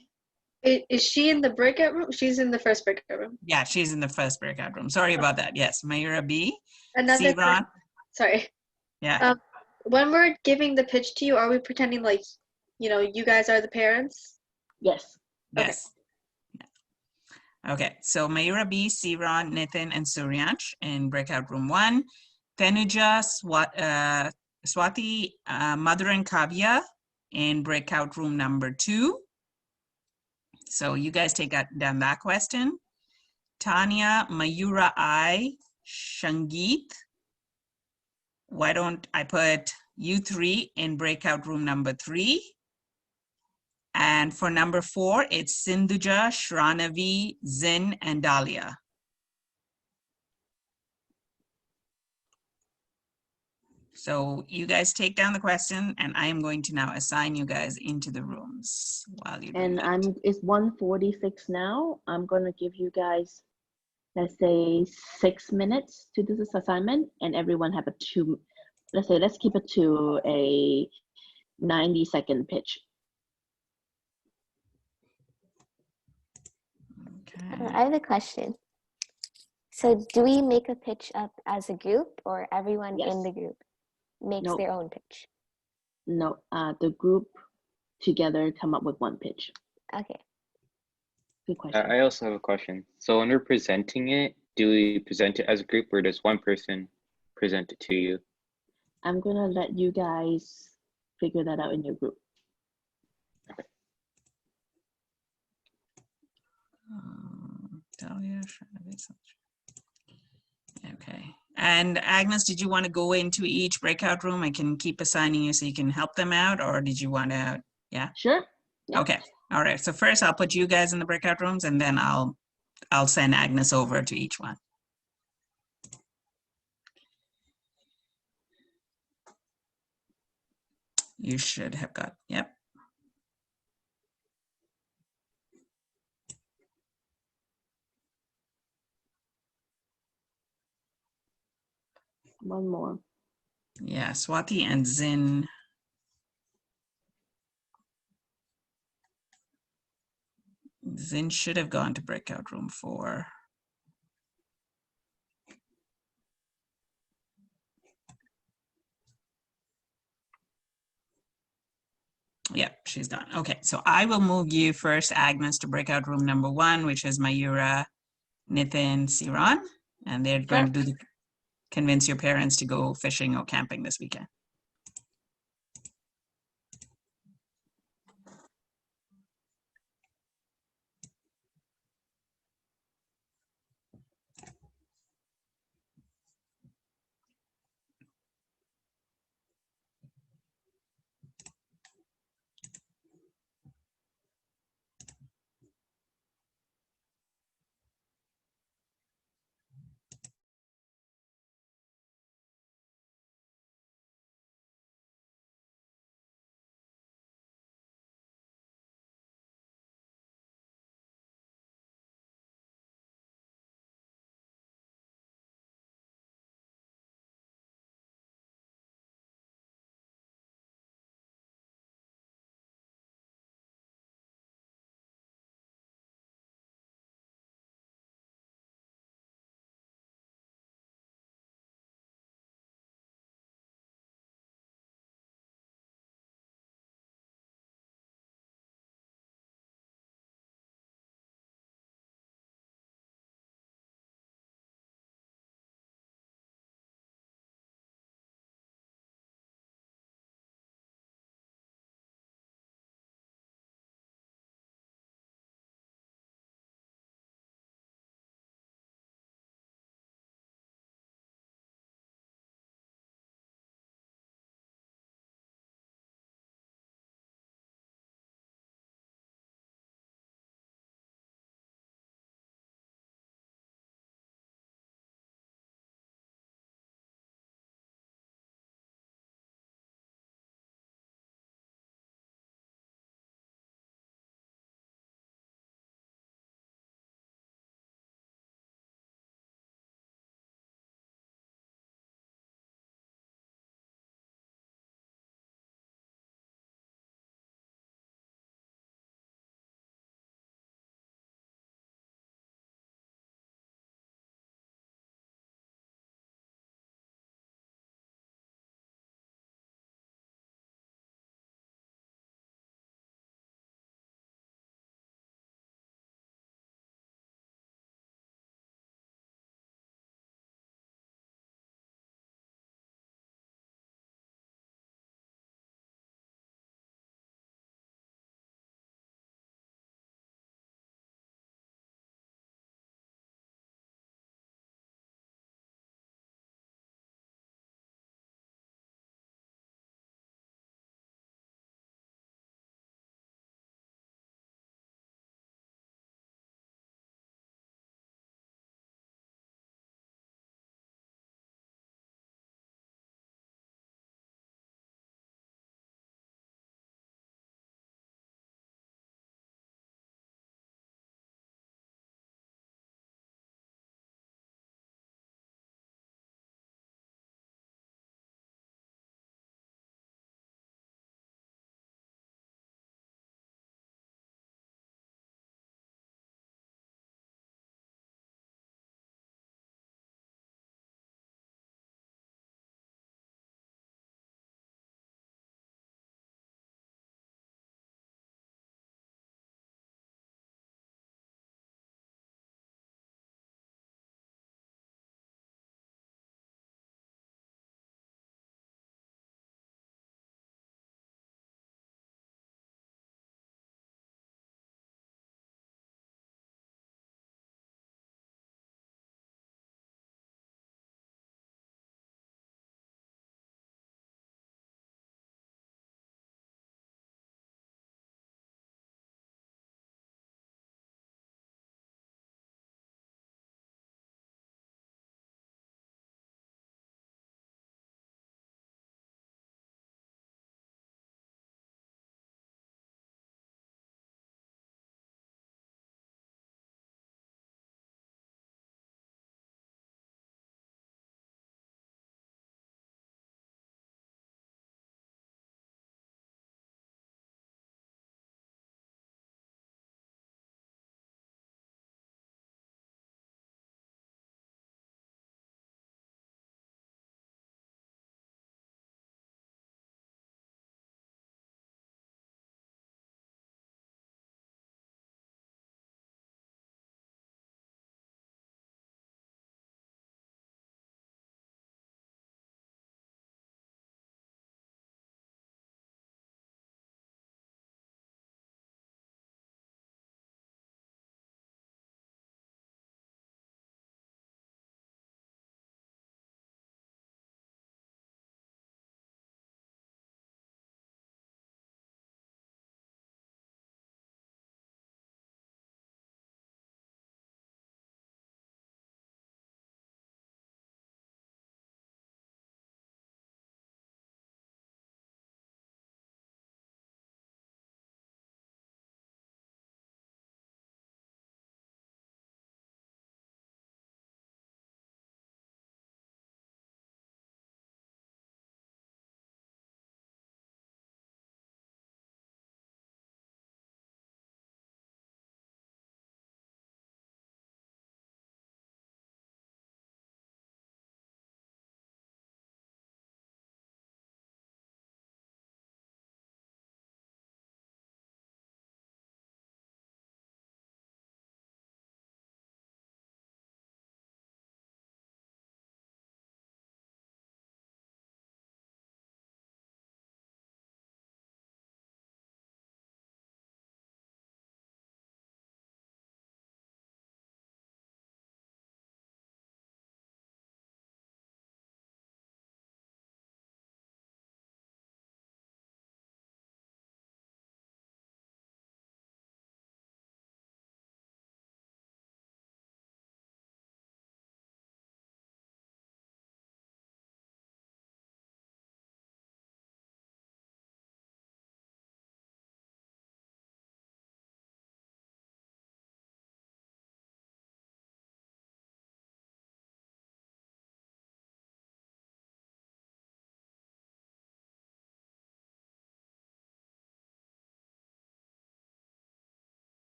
Is she in the breakout room? She's in the first breakout room. Yeah, she's in the first breakout room. Sorry about that. Yes, Mayura B. Another Ron. Sorry. Yeah. When we're giving the pitch to you, are we pretending like, you guys are the parents? Yes. Yes. Okay, so Mayura B, Siran, Nitin, and Suryansh in breakout room 1. Tenuja, Swati, Mother, and Kavya in breakout room number 2. So you guys take down that question. Tanya, Mayura I, Shangeet. Why don't I put you 3 in breakout room number 3? And for number 4, it's Sindhuja, Shranavi, Zin, and Dahlia. So you guys take down the question, and I am going to now assign you guys into the rooms while you do And that. it's 1:46 now. I'm gonna give you guys, let's say, 6 minutes to do this assignment, and everyone have let's keep it to a 90-second pitch. Okay. I have a question. So do we make a pitch up as a group, or everyone Yes. in the group makes Nope. their own pitch? No, the group together come up with one pitch. Okay. Good question. I also have a question. So when we're presenting it, do we present it as a group or does one person present it to you? I'm gonna let you guys figure that out in your group. Dahlia, okay. And Agnes, did you want to go into each breakout room? I can keep assigning you so you can help them out, or did you want to, yeah? Sure. Yeah. Okay. All right. So first I'll put you guys in the breakout rooms, and then I'll send Agnes over to each one. You should have got, yep. One more. Yeah, Swati and Zin. Zin should have gone to breakout room 4. Yep, she's done. Okay, so I will move you first, Agnes, to breakout room number 1, which is Mayura, Nitin, Siran, and they're going to do convince your parents to go fishing or camping this weekend.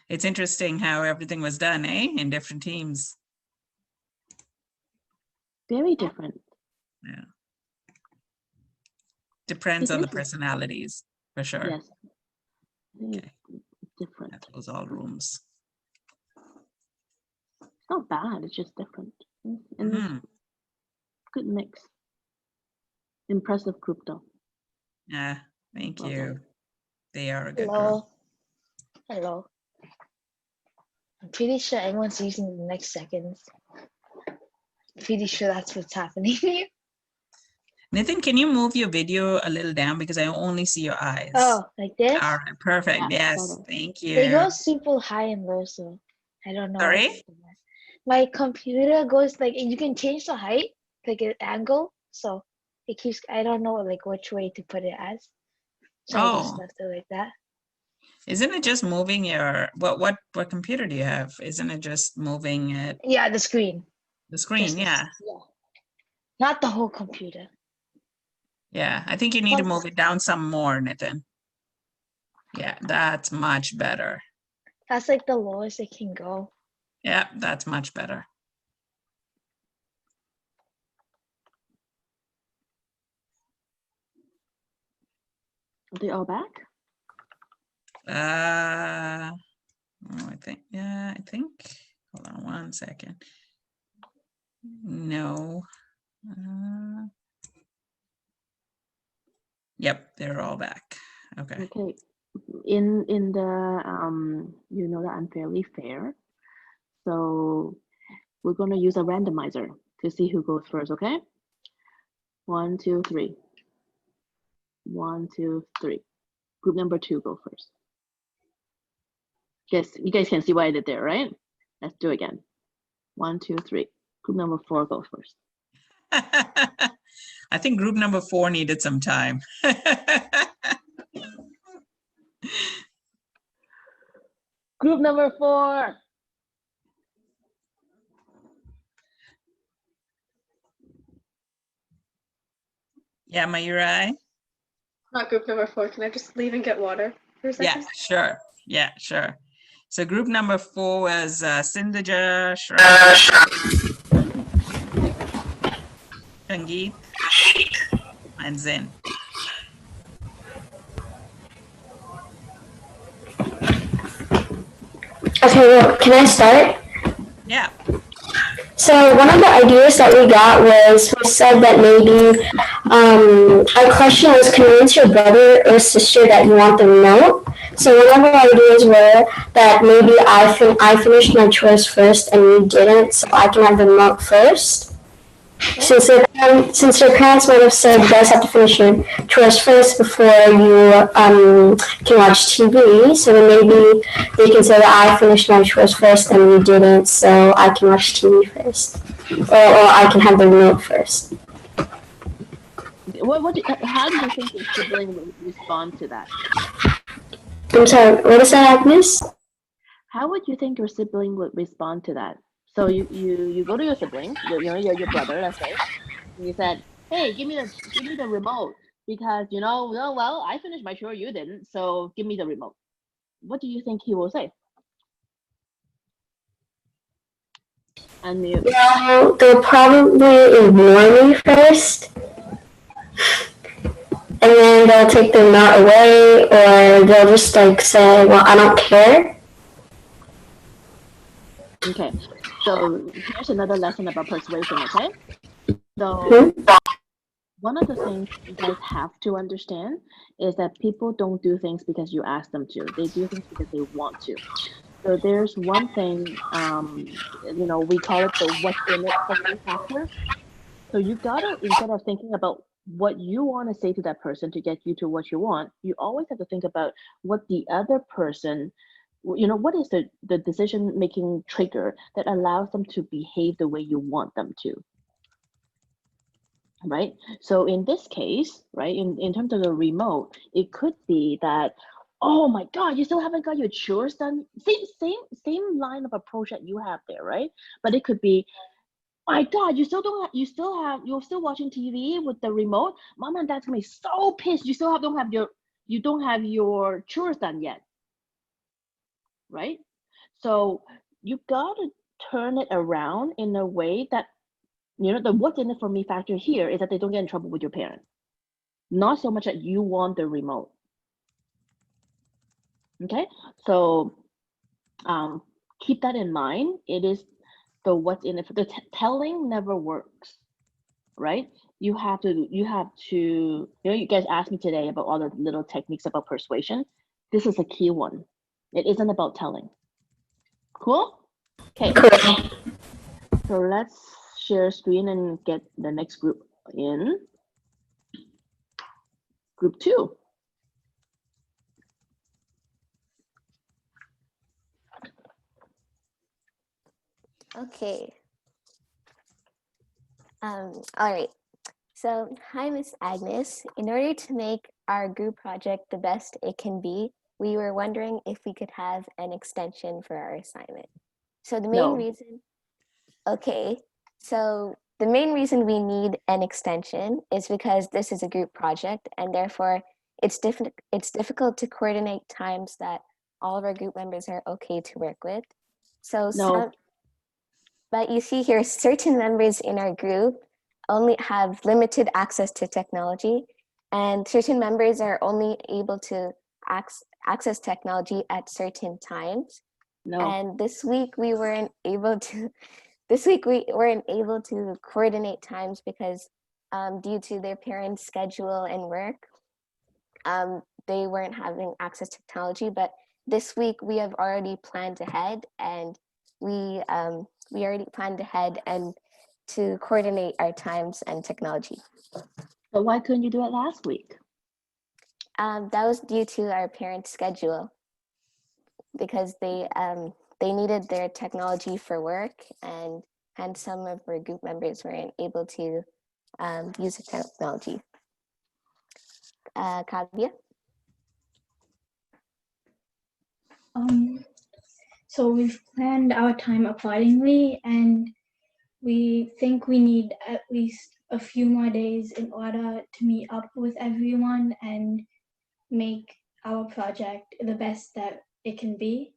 It's interesting how everything was done, in different teams. Very different. Yeah. Depends It on the is, personalities, for sure. yes. I think Okay. it's different. That was all rooms. It's not bad. It's just different, and Mhm. good mix. Impressive group though. Yeah, thank Well you. done. They are a good group. Hello. I'm pretty sure everyone's using the next seconds. Pretty sure that's what's happening here. Nathan, can you move your video a little down because I only see your eyes? Oh, like this? All right, perfect. Yeah, Yes, better. thank They you. go super high and low, so I don't know. Sorry? My computer goes like you can change the height, like an angle, so it keeps. I don't know like which way to put it as, so I just Oh, left it like that. isn't it just moving your what computer do you have? Isn't it just moving it Yeah, the screen. the screen? Just Yeah. yeah, not the whole computer. Yeah, I think you need to move it down some more, Nathan. Yeah, that's much better. That's like the lowest it can go. Yeah, that's much better. Are they all back? I think, hold on one second. No. Yep, they're all back. Okay. Okay. In the you know that I'm fairly fair, so we're gonna use a randomizer to see who goes first. Okay. 1, 2, 3. 1, 2, 3. Group number 2 go first. Guess you guys can see what I did there, right? Let's do it again. 1, 2, 3. Group number 4 go first. I think group number 4 needed some time. Group number 4. Yeah, Mayurai? Not group number 4. Can I just leave and get water for a Yeah, second? sure. Yeah, sure. So group number 4 was Sindhija, Sangeet, and Zen. Okay, well, can I start? Yeah. So one of the ideas that we got was we said that maybe our question was convince your brother or sister that you want the remote. So one of our ideas were that maybe I finished my chores first and you didn't, so I can have the remote first. Since your parents might have said you guys have to finish your chores first before you can watch TV, so then maybe they can say that I finished my chores first and you didn't, so I can watch TV first, or I can have the remote first. How do you think your sibling will respond to that? I'm sorry, what is that, Agnes? How would you think your sibling would respond to that? So you go to your sibling, your brother, let's say, and you said, "Hey, give me the remote because well, I finished my chore, you didn't, so give me the remote." What do you think he will say? Unmute. Well, they'll probably ignore me first, and then they'll take the remote away, or they'll just like say, "Well, I don't care." Okay, so here's another lesson about persuasion. Okay, so one of the things you guys have to understand is that people don't do things because you ask them to. They do things because they want to. So there's one thing, we call it the what's in it for me factor. So you gotta, instead of thinking about what you want to say to that person to get you to what you want, you always have to think about what the other person, what is the decision making trigger that allows them to behave the way you want them to. Right? So in this case, right, in terms of the remote, it could be that, oh my God, you still haven't got your chores done. Same line of approach that you have there, right? But it could be, my God, you're still watching TV with the remote. Mom and Dad's gonna be so pissed. You don't have your chores done yet, right? So you gotta turn it around in a way that, you know, the what's in it for me factor here is that they don't get in trouble with your parent. Not so much that you want the remote. Okay, so keep that in mind. It is the what's in it for the telling never works, right? You have to, you know, you guys asked me today about all the little techniques about persuasion. This is a key one. It isn't about telling. Cool? Okay. Cool. So let's share screen and get the next group in. Group 2. Okay. All right. So, hi, Miss Agnes. In order to make our group project the best it can be, we were wondering if we could have an extension for our assignment. So the main No. reason, okay, so the main reason we need an extension is because this is a group project, and therefore it's difficult to coordinate times that all of our group members are okay to work with. So No. but you see here, certain members in our group only have limited access to technology, and certain members are only able to access technology at certain times. No. And this week we weren't able to. This week we weren't able to coordinate times because, due to their parents' schedule and work, they weren't having access to technology. But this week we have already planned ahead, and we already planned ahead and to coordinate our times and technology. But why couldn't you do it last week? That was due to our parents' schedule, because they needed their technology for work, and some of our group members weren't able to use the technology. Kavya? So we've planned our time accordingly, and we think we need at least a few more days in order to meet up with everyone and make our project the best that it can be.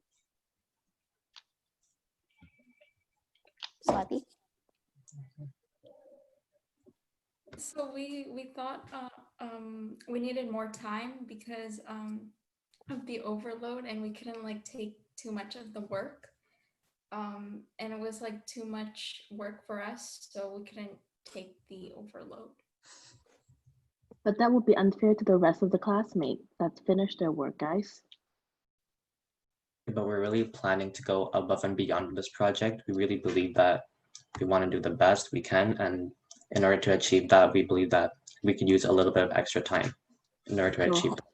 Swati? So we thought we needed more time because of the overload, and we couldn't like take too much of the work, and it was like too much work for us, so we couldn't take the overload. But that would be unfair to the rest of the classmates that's finished their work, guys. But we're really planning to go above and beyond this project. We really believe that we want to do the best we can, and in order to achieve that, we believe that we could use a little bit of extra time in order to achieve that.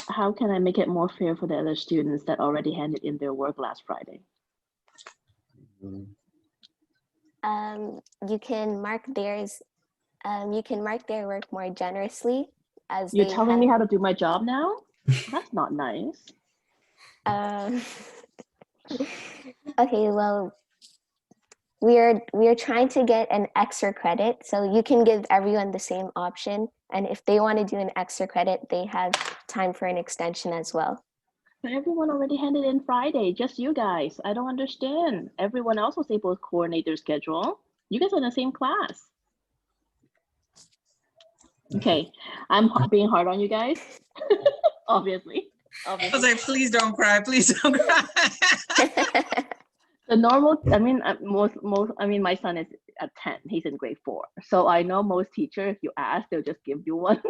How can I make it more fair for the other students that already handed in their work last Friday? You can mark theirs. You can mark their work more generously, as you're telling me how to do my job now? That's not nice. Okay, well, we are trying to get an extra credit, so you can give everyone the same option, and if they want to do an extra credit, they have time for an extension as well. But everyone already handed in Friday, just you guys. I don't understand. Everyone else was able to coordinate their schedule. You guys are in the same class. Okay, I'm being hard on you guys. Obviously. I was like, please don't cry, please don't cry. The normal, I mean, my son is at 10, he's in grade 4. So I know most teachers, if you ask, they'll just give you one.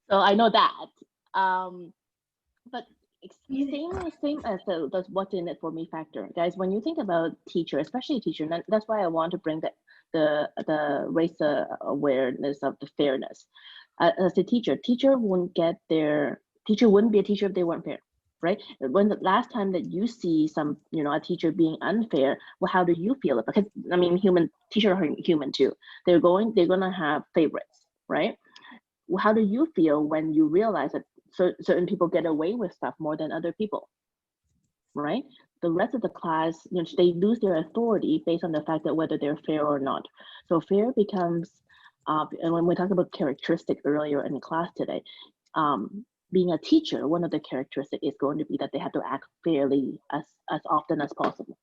So I know that. But same as the what's in it for me factor. Guys, when you think about teacher, especially teacher, that's why I want to bring the raise the awareness of the fairness. As a teacher wouldn't be a teacher if they weren't fair, right? When the last time that you see some, a teacher being unfair, well, how do you feel? Because I mean, teachers are human too. They're gonna have favorites, right? Well, how do you feel when you realize that certain people get away with stuff more than other people, right? The rest of the class, they lose their authority based on the fact that whether they're fair or not. So fair becomes, and when we talked about characteristic earlier in class today, being a teacher, one of the characteristics is going to be that they have to act fairly as often as possible.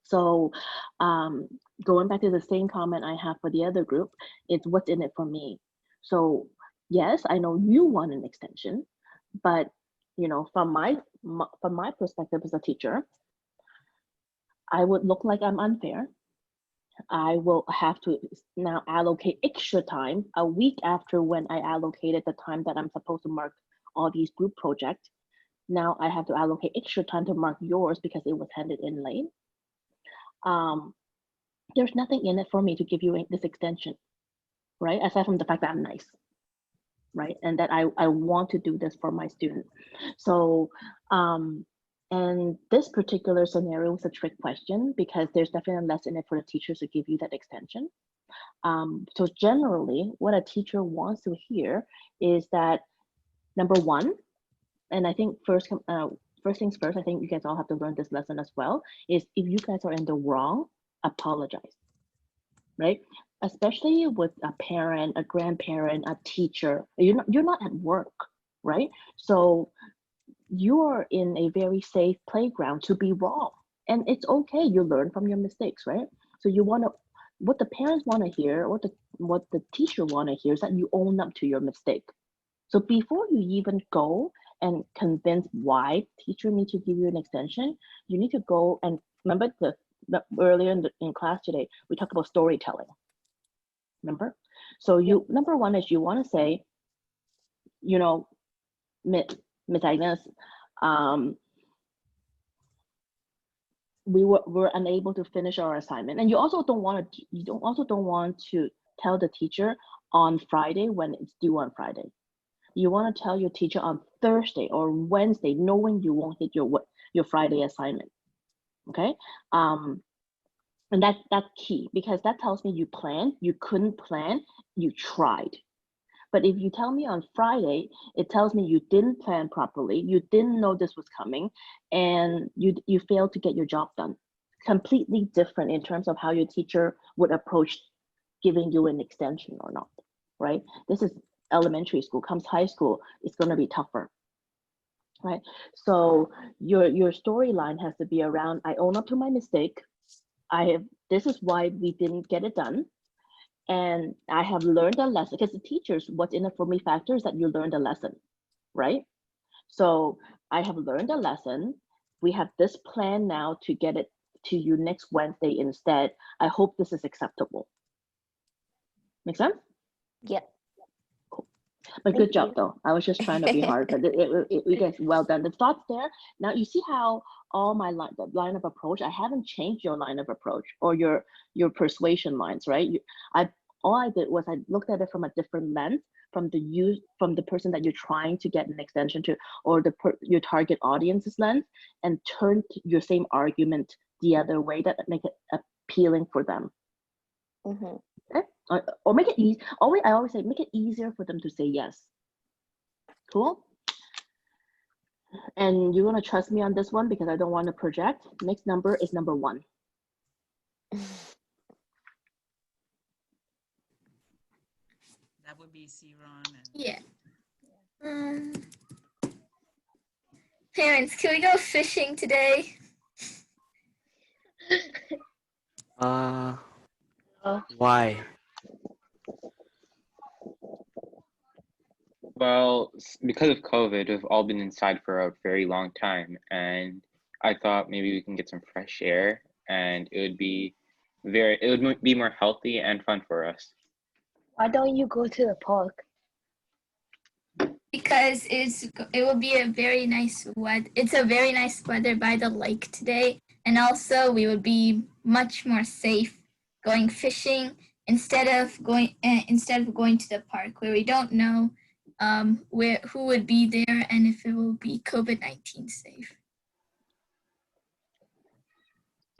So going back to the same comment I have for the other group, it's what's in it for me. So yes, I know you want an extension, but from my perspective as a teacher, I would look like I'm unfair. I will have to now allocate extra time a week after when I allocated the time that I'm supposed to mark all these group projects. Now I have to allocate extra time to mark yours because it was handed in late. There's nothing in it for me to give you this extension, right? Aside from the fact that I'm nice, right? And that I want to do this for my student. So, and this particular scenario was a trick question because there's definitely less in it for the teachers to give you that extension. So generally, what a teacher wants to hear is that, number one, and I think first things first, I think you guys all have to learn this lesson as well, is if you guys are in the wrong, apologize, right? Especially with a parent, a grandparent, a teacher, you're not at work, right? So you're in a very safe playground to be wrong, and it's okay. You learn from your mistakes, right? So what the parents want to hear, what the teacher want to hear is that you own up to your mistake. So before you even go and convince why teacher needs to give you an extension, you need to go and remember earlier in class today, we talked about storytelling. Remember? So number one is you want to say, Miss Agnes, we were unable to finish our assignment, and you also don't want to tell the teacher on Friday when it's due on Friday. You want to tell your teacher on Thursday or Wednesday, knowing you won't hit your Friday assignment. Okay, and that's key because that tells me you planned, you couldn't plan, you tried. But if you tell me on Friday, it tells me you didn't plan properly, you didn't know this was coming, and you failed to get your job done. Completely different in terms of how your teacher would approach giving you an extension or not, right? This is elementary school. Comes high school, it's going to be tougher, right? So your storyline has to be around, I own up to my mistake. This is why we didn't get it done. And I have learned a lesson, because the teachers, what's in it for me factor is that you learned a lesson, right? So I have learned a lesson. We have this plan now to get it to you next Wednesday instead. I hope this is acceptable. Make sense? Yeah. Cool. But good job though. I was just trying to be hard, but you guys, well done. The thoughts there. Now you see how all my line of approach, I haven't changed your line of approach or your persuasion lines, right? All I did was I looked at it from a different lens, from the person that you're trying to get an extension to, or your target audience's lens, and turned your same argument the other way that make it appealing for them. Mm-hmm. Okay? Or make it easy. I always say make it easier for them to say yes. Cool. And you're gonna trust me on this one because I don't want to project. Next number is number 1. That would be C-Ron. Yeah. Parents, can we go fishing today? Why? Well, because of COVID, we've all been inside for a very long time, and I thought maybe we can get some fresh air, and it would be more healthy and fun for us. Why don't you go to the park? Because it will be a very nice weather. It's a very nice weather by the lake today, and also we would be much more safe going fishing instead of going to the park where we don't know who would be there and if it will be COVID-19 safe.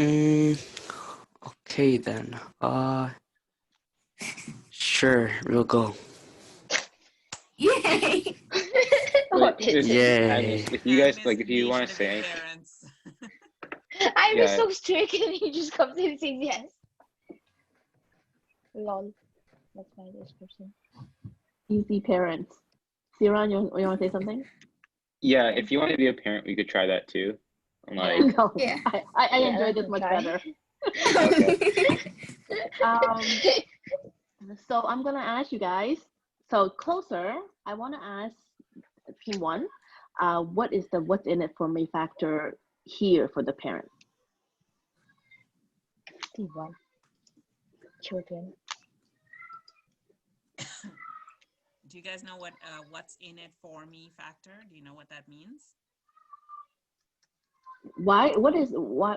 Okay then. Sure, we'll go. Yay! Yay. If you guys if you want to say anything. I was so strict and he just comes in and says yes. Lol. Let's find this person. Easy parents. Siran, you want to say something? Yeah, if you want to be a parent, we could try that too. Like, No, Yeah. I Yeah, enjoy this let's much try. better. okay. So I'm gonna ask you guys. So closer, I want to ask team one, what is the what's in it for me factor here for the parent? Team one, children. Do you guys know what what's in it for me factor? Do you know what that means? Why? What is? Why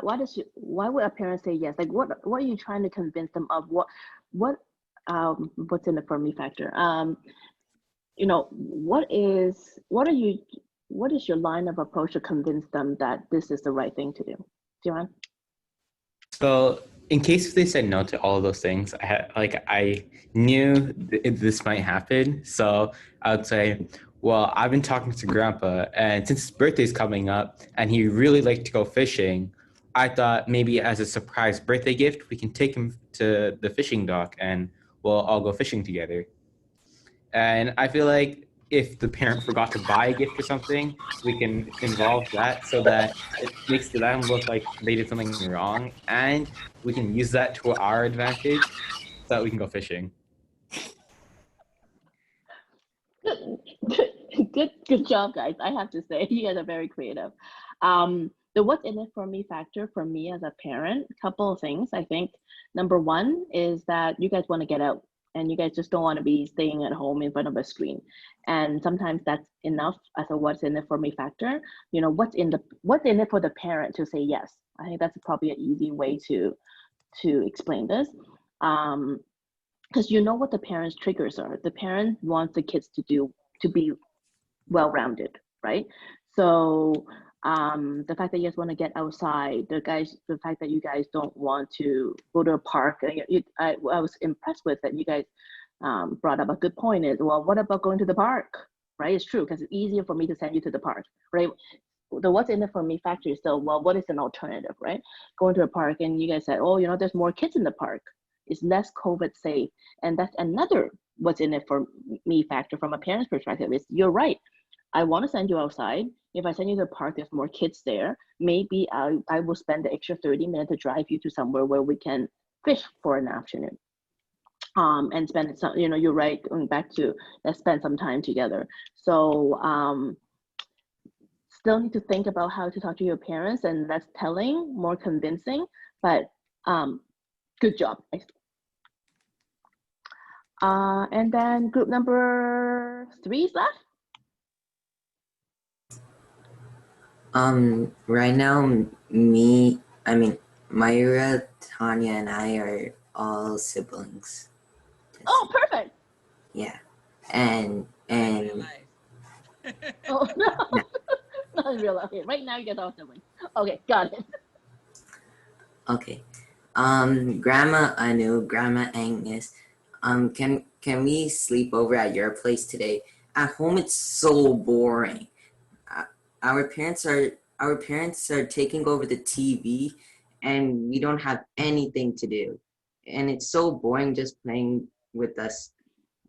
would a parent say yes? Like, what are you trying to convince them of? What's in it for me factor? You know, what is your line of approach to convince them that this is the right thing to do? Joanne? So, in case they said no to all of those things, I knew this might happen. So I would say, well, I've been talking to Grandpa, and since his birthday's coming up, and he really liked to go fishing, I thought maybe as a surprise birthday gift, we can take him to the fishing dock, and we'll all go fishing together. And I feel like if the parent forgot to buy a gift or something, we can involve that so that it makes them look like they did something wrong, and we can use that to our advantage so that we can go fishing. Good job, guys. I have to say, you guys are very creative. The what's in it for me factor for me as a parent, a couple of things. I think number one is that you guys want to get out and you guys just don't want to be staying at home in front of a screen. And sometimes that's enough as a what's in it for me factor. You know, what's in it for the parent to say yes. I think that's probably an easy way to explain this. Because you know what the parents' triggers are. The parent wants the kids to be well-rounded, right? So the fact that you guys want to get outside, the fact that you guys don't want to go to a park. I was impressed with that you guys brought up a good point is, well, what about going to the park, right? It's true, because it's easier for me to send you to the park, right? The what's in it for me factor is still, well, what is an alternative, right? Going to a park and you guys said, oh, you know, there's more kids in the park. It's less COVID safe. And that's another what's in it for me factor from a parent's perspective is, you're right. I want to send you outside. If I send you to the park, there's more kids there. Maybe I will spend the extra 30 minutes to drive you to somewhere where we can fish for an afternoon. And spend some, you know, you're right, going back to let's spend some time together. So still need to think about how to talk to your parents, and less telling, more convincing, but good job. And then group number 3 is left. Right now, Myra, Tanya, and I are all siblings. Oh, perfect. Yeah, and Oh no, not in real life. Okay, right now you guys are all siblings. Okay, got it. okay. Grandma Anu, Grandma Agnes, can we sleep over at your place today? At home, it's so boring. Our parents are taking over the TV, and we don't have anything to do, and it's so boring just playing with us.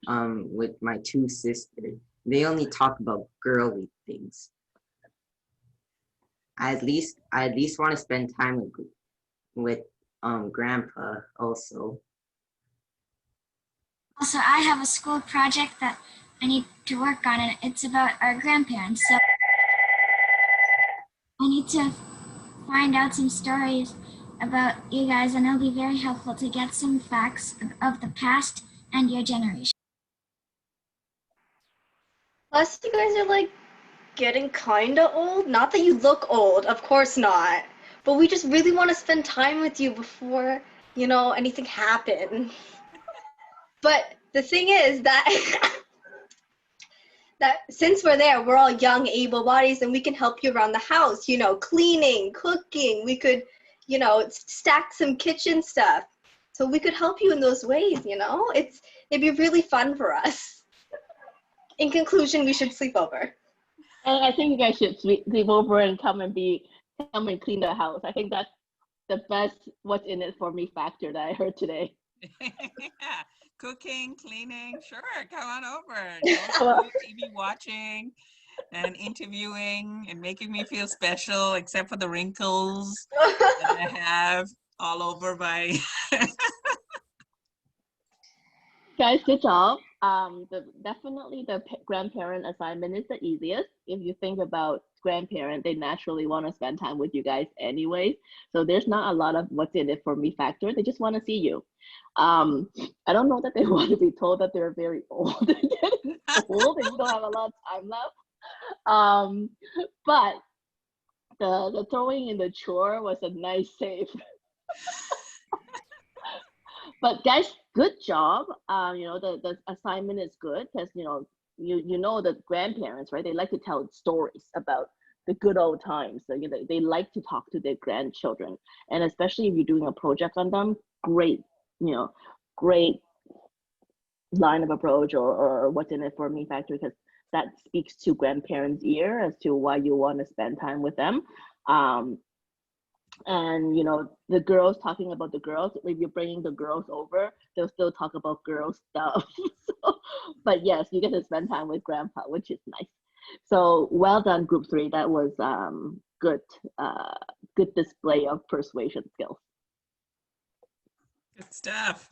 With my 2 sisters, they only talk about girly things. I at least want to spend time with Grandpa also. Also, I have a school project that I need to work on, and it's about our grandparents. So I need to find out some stories about you guys, and it'll be very helpful to get some facts of the past and your generation. Plus, you guys are like getting kinda old. Not that you look old, of course not. But we just really want to spend time with you before, you know, anything happens. But the thing is that that since we're there, we're all young, able bodies, and we can help you around the house, you know, cleaning, cooking. We could, you know, stack some kitchen stuff. So we could help you in those ways, you know? It'd be really fun for us. In conclusion, we should sleep over. And I think you guys should sleep over and come and clean the house. I think that's the best what's in it for me factor that I heard today. Yeah, cooking, cleaning. Sure, come on over. No TV watching and interviewing and making me feel special, except for the wrinkles that I have all over my. Guys, good job. Definitely the grandparent assignment is the easiest. If you think about grandparent, they naturally want to spend time with you guys anyway. So there's not a lot of what's in it for me factor. They just want to see you. I don't know that they want to be told that they're very old and getting old and you don't have a lot of time left. But the throwing in the chore was a nice save. But guys, good job. The assignment is good because you know the grandparents, right? They like to tell stories about the good old times. So they like to talk to their grandchildren, and especially if you're doing a project on them, great, great line of approach or what's in it for me factor, because that speaks to grandparents' ear as to why you want to spend time with them. And the girls talking about the girls, if you're bringing the girls over, they'll still talk about girl stuff. But yes, you get to spend time with grandpa, which is nice. So well done, group 3. That was good display of persuasion skills. Good stuff.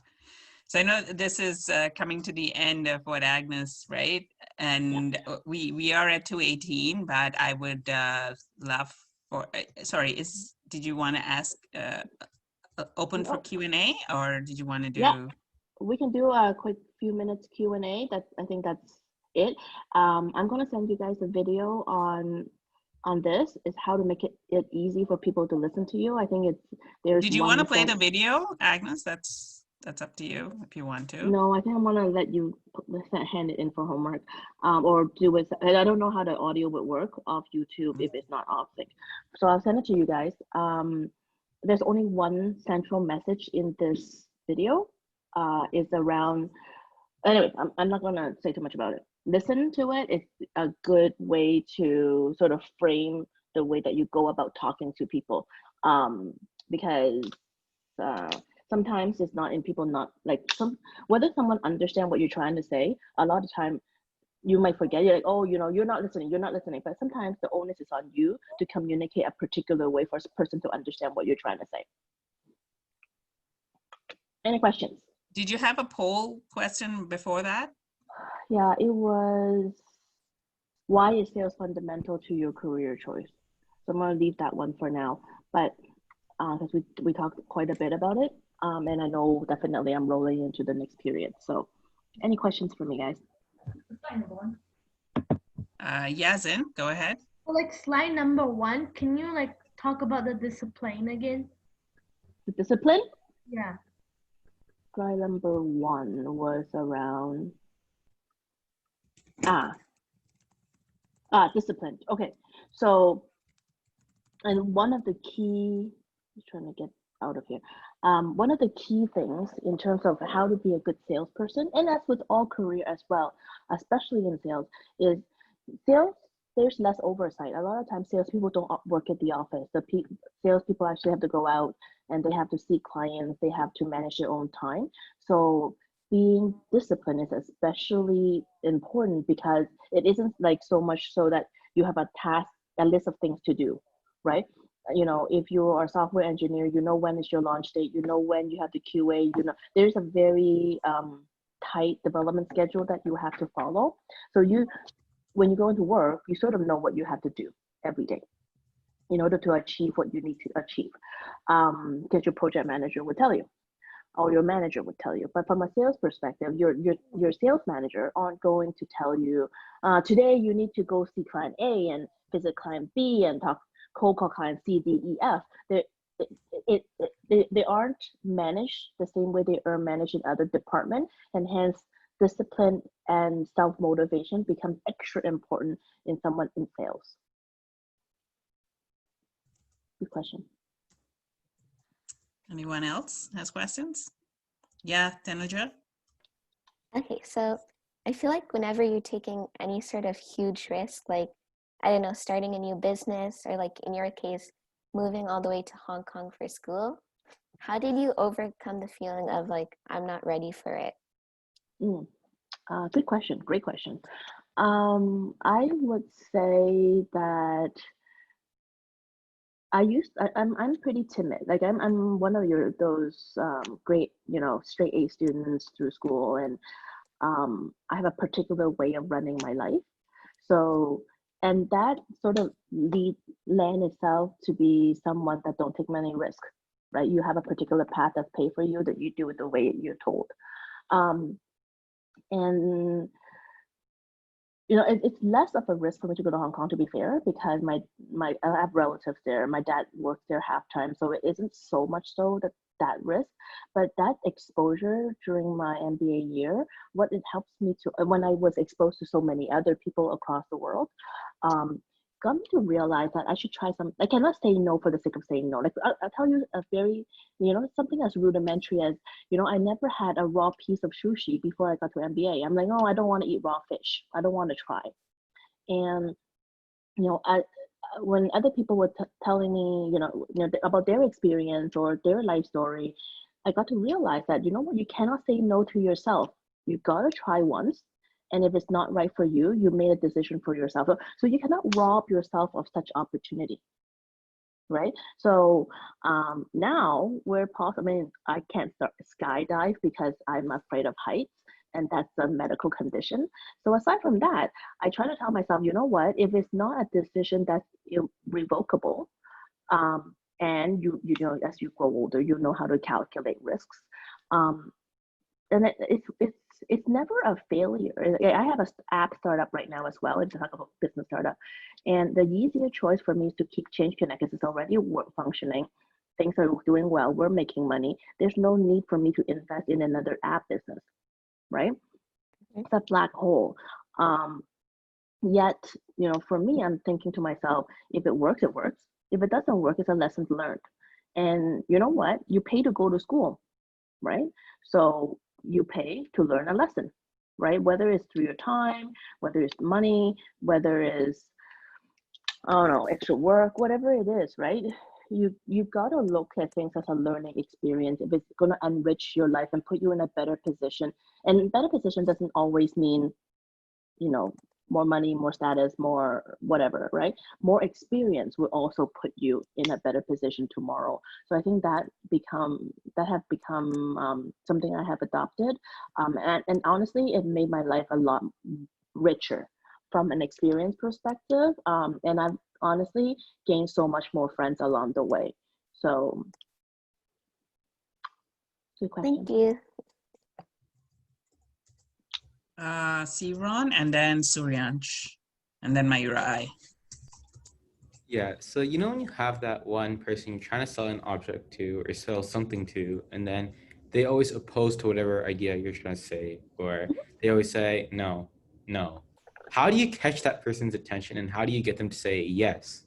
So I know this is coming to the end of what Agnes, right? And we are at 2:18, but I would love for, sorry, did you want to ask open for Q&A, or did you want to do? Yeah, we can do a quick few minutes Q&A. I think that's it. I'm gonna send you guys a video on this, is how to make it easy for people to listen to you. I think there's. Did you want to play the video, Agnes? That's up to you if you want to. No, I think I'm gonna let you hand it in for homework, or do it. I don't know how the audio would work off YouTube if it's not off sync. So I'll send it to you guys. There's only one central message in this video. It's around. Anyway, I'm not gonna say too much about it. Listen to it. It's a good way to sort of frame the way that you go about talking to people, because. Sometimes it's not in people not like whether someone understand what you're trying to say. A lot of time you might forget. You're like, oh, you're not listening. But sometimes the onus is on you to communicate a particular way for a person to understand what you're trying to say. Any questions? Did you have a poll question before that? Yeah, it was, why is sales fundamental to your career choice? So I'm gonna leave that one for now, but because we talked quite a bit about it. And I know definitely I'm rolling into the next period. So any questions for me, guys? Yazin, go ahead. Like slide number 1, can you talk about the discipline again? The discipline? Yeah. Slide number 1 was around discipline. Okay, so, and one of the key, I'm trying to get out of here. One of the key things in terms of how to be a good salesperson, and that's with all career as well, especially in sales, is sales, there's less oversight. A lot of times salespeople don't work at the office. The salespeople actually have to go out and they have to see clients, they have to manage their own time. So being disciplined is especially important, because it isn't like so much so that you have a list of things to do, right? If you are a software engineer, when is your launch date, when you have the QA, there's a very tight development schedule that you have to follow. So when you go into work, you sort of know what you have to do every day in order to achieve what you need to achieve. Because your project manager would tell you, or your manager would tell you. But from a sales perspective, your sales manager aren't going to tell you, today you need to go see client A and visit client B and cold call client C, D, E, F. They aren't managed the same way they are managed in other departments, and hence discipline and self-motivation becomes extra important in someone in sales. Good question. Anyone else has questions? Yeah, Tanuja? Okay, so I feel like whenever you're taking any sort of huge risk, like, I don't know, starting a new business, or like in your case, moving all the way to Hong Kong for school, how did you overcome the feeling of like, I'm not ready for it? Good question. Great question. I would say that I'm pretty timid. Like I'm one of those great, straight A students through school, and I have a particular way of running my life. So, and that sort of land itself to be someone that don't take many risks, right? You have a particular path that's paid for you that you do it the way you're told. Um, and it's less of a risk for me to go to Hong Kong, to be fair, because I have relatives there. My dad works there half time, so it isn't so much so that risk. But that exposure during my MBA year, what it helps me to, when I was exposed to so many other people across the world, got me to realize that I should try some. I cannot say no for the sake of saying no. Like I'll tell you a very, something as rudimentary as, I never had a raw piece of sushi before I got to MBA. I'm like, oh, I don't want to eat raw fish. I don't want to try. And when other people were telling me, about their experience or their life story, I got to realize that, you know what, you cannot say no to yourself. You gotta try once. And if it's not right for you, you made a decision for yourself. So you cannot rob yourself of such opportunity, right? So now where possible, I mean, I can't start skydive because I'm afraid of heights, and that's a medical condition. So aside from that, I try to tell myself, you know what, if it's not a decision that's irrevocable, and you know, as you grow older, you know how to calculate risks. And it's never a failure. I have an app startup right now as well. It's like a business startup, and the easier choice for me is to keep Change Connect because it's already functioning. Things are doing well. We're making money. There's no need for me to invest in another app business, right? It's a black hole. Yet, for me, I'm thinking to myself, if it works, it works. If it doesn't work, it's a lesson learned. And you know what? You pay to go to school, right? So you pay to learn a lesson, right? Whether it's through your time, whether it's money, whether it's, I don't know, extra work, whatever it is, right? You've got to look at things as a learning experience. If it's going to enrich your life and put you in a better position, and better position doesn't always mean, more money, more status, more whatever, right? More experience will also put you in a better position tomorrow. So I think that have become something I have adopted, and honestly, it made my life a lot richer from an experience perspective. And I've honestly gained so much more friends along the way. So, good question. Thank you. Siron, and then Suryansh, and then Mayura. Yeah, so when you have that one person you're trying to sell an object to or sell something to, and then they always oppose to whatever idea you're trying to say, or they always say, no, no. How do you catch that person's attention, and how do you get them to say yes?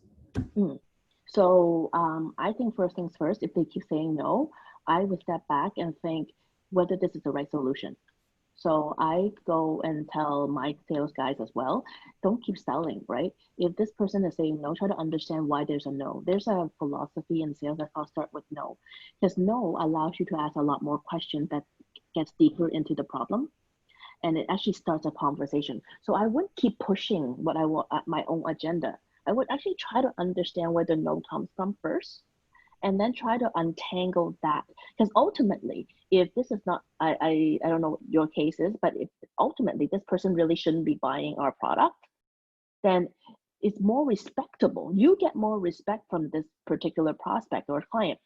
So I think first things first, if they keep saying no, I would step back and think whether this is the right solution. So I go and tell my sales guys as well, don't keep selling, right? If this person is saying no, try to understand why there's a no. There's a philosophy in sales that I'll start with no, because no allows you to ask a lot more questions that gets deeper into the problem. And it actually starts a conversation. So I wouldn't keep pushing what I want at my own agenda. I would actually try to understand where the no comes from first, and then try to untangle that. Because ultimately, if this is not, I don't know what your case is, but if ultimately this person really shouldn't be buying our product, then it's more respectable. You get more respect from this particular prospect or client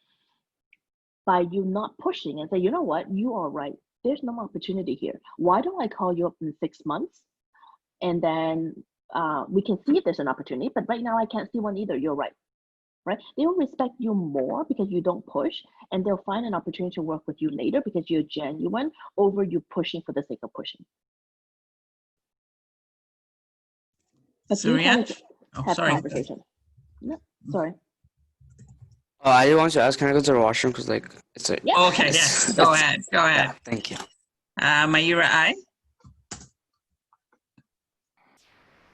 by you not pushing and say, you know what, you are right. There's no opportunity here. Why don't I call you up in 6 months? And then we can see if there's an opportunity, but right now I can't see one either. You're right. Right? They will respect you more because you don't push, and they'll find an opportunity to work with you later because you're genuine over you pushing for the sake of pushing. But you have conversation. No, sorry. Oh, I want to ask, can I go to the washroom? Because it's a... Yeah. Okay, yes. Go ahead. Go ahead. Yeah, thank you. Mayura, I.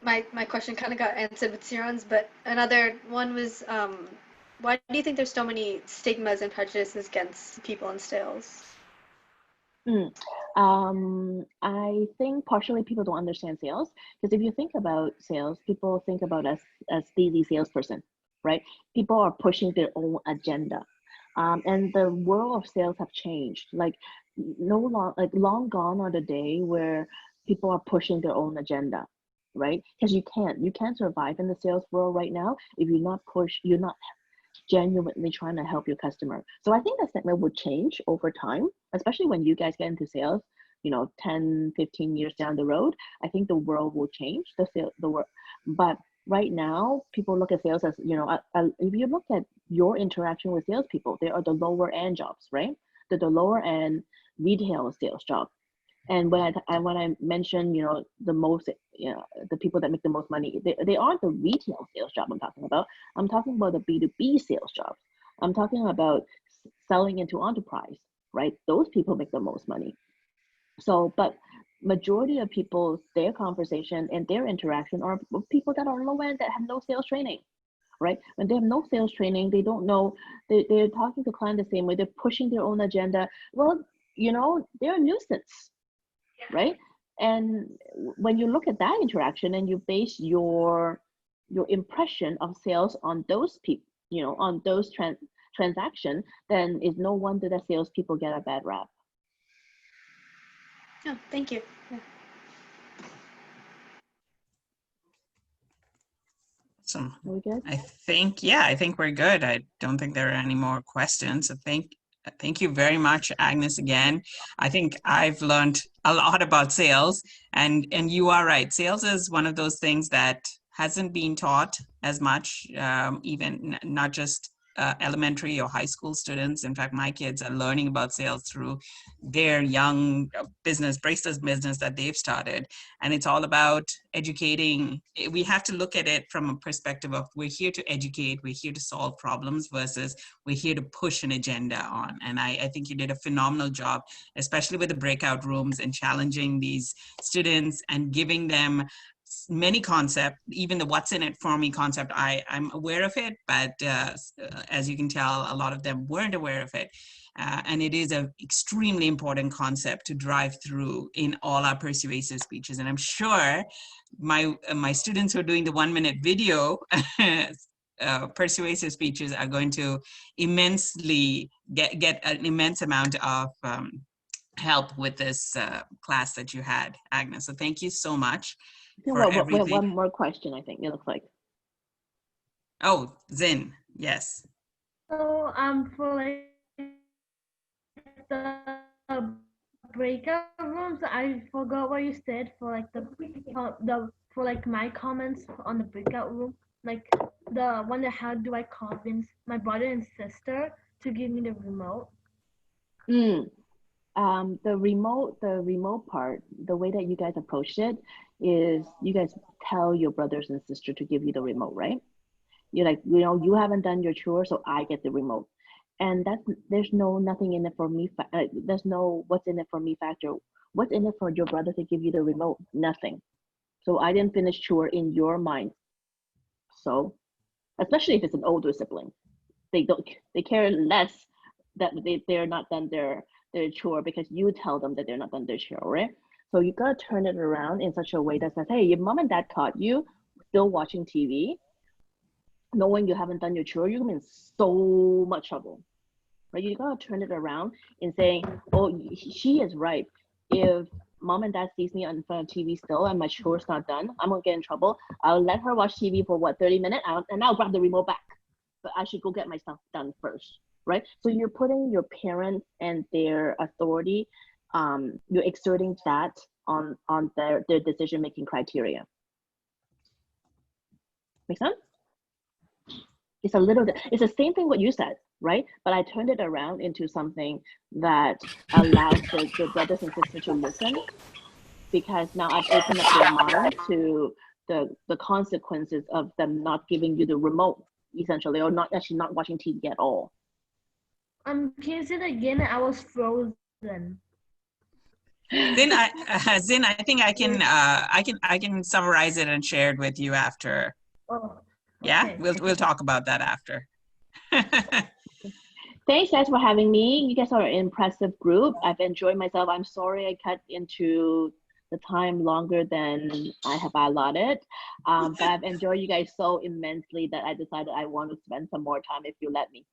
My question kind of got answered with Siron's, but another one was, why do you think there's so many stigmas and prejudices against people in sales? I think partially people don't understand sales because if you think about sales, people think about as busy salesperson, right? People are pushing their own agenda, and the world of sales have changed. Like long gone are the day where people are pushing their own agenda, right? Because you can't survive in the sales world right now if you're not genuinely trying to help your customer. So I think that segment would change over time, especially when you guys get into sales, 10, 15 years down the road. I think the world will change, the world. But right now, people look at sales as, if you look at your interaction with salespeople, they are the lower end jobs, right? They're the lower end retail sales job. And when I mention, the most, the people that make the most money, they aren't the retail sales job I'm talking about. I'm talking about the B2B sales jobs. I'm talking about selling into enterprise, right? Those people make the most money. So, but majority of people, their conversation and their interaction are with people that are low end that have no sales training, right? When they have no sales training, they don't know, they're talking to clients the same way, they're pushing their own agenda. Well, they're a nuisance, right? And when you look at that interaction and you base your impression of sales on those people, on those transaction, then it's no wonder that salespeople get a bad rap. Oh, thank you. Yeah. Awesome. Are we good? I think we're good. I don't think there are any more questions. So thank you very much, Agnes, again. I think I've learned a lot about sales, and you are right. Sales is one of those things that hasn't been taught as much, even not just elementary or high school students. In fact, my kids are learning about sales through their young business, bracelets business that they've started. And it's all about educating. We have to look at it from a perspective of we're here to educate, we're here to solve problems versus we're here to push an agenda on. And I think you did a phenomenal job, especially with the breakout rooms and challenging these students and giving them many concepts, even the what's in it for me concept. I'm aware of it, but as you can tell, a lot of them weren't aware of it. And it is an extremely important concept to drive through in all our persuasive speeches. And I'm sure my students who are doing the 1-minute video persuasive speeches are going to immensely get an immense amount of help with this class that you had, Agnes. So thank you so much. We have one more question, I think it looks like. Oh, Zin, yes. So for like the breakout rooms, I forgot what you said for like for like my comments on the breakout room, like the one that how do I convince my brother and sister to give me the remote? The remote part, the way that you guys approached it is you guys tell your brothers and sister to give you the remote, right? You're like, you haven't done your chore, so I get the remote. And there's nothing in it for me. There's no what's in it for me factor. What's in it for your brother to give you the remote? Nothing. So I didn't finish chore in your mind. So, especially if it's an older sibling, they care less that they're not done their chore because you tell them that they're not done their chore, right? So you gotta turn it around in such a way that says, hey, your mom and dad caught you still watching TV, knowing you haven't done your chore, you're in so much trouble, right? You gotta turn it around and saying, oh, she is right. If mom and dad sees me in front of TV still and my chore's not done, I'm gonna get in trouble. I'll let her watch TV for 30 minutes and I'll grab the remote back. But I should go get my stuff done first, right? So you're putting your parents and their authority, you're exerting that on their decision-making criteria. Make sense? It's the same thing what you said, right? But I turned it around into something that allows the brothers and sisters to listen, because now I've opened up their mind to the consequences of them not giving you the remote, essentially, or not watching TV at all. Can you say that again? I was frozen. Zin, I think I can summarize it and share it with you after. Oh, Yeah, okay. we'll talk about that after. Thanks guys for having me. You guys are an impressive group. I've enjoyed myself. I'm sorry I cut into the time longer than I have allotted. But I've enjoyed you guys so immensely that I decided I want to spend some more time if you let me.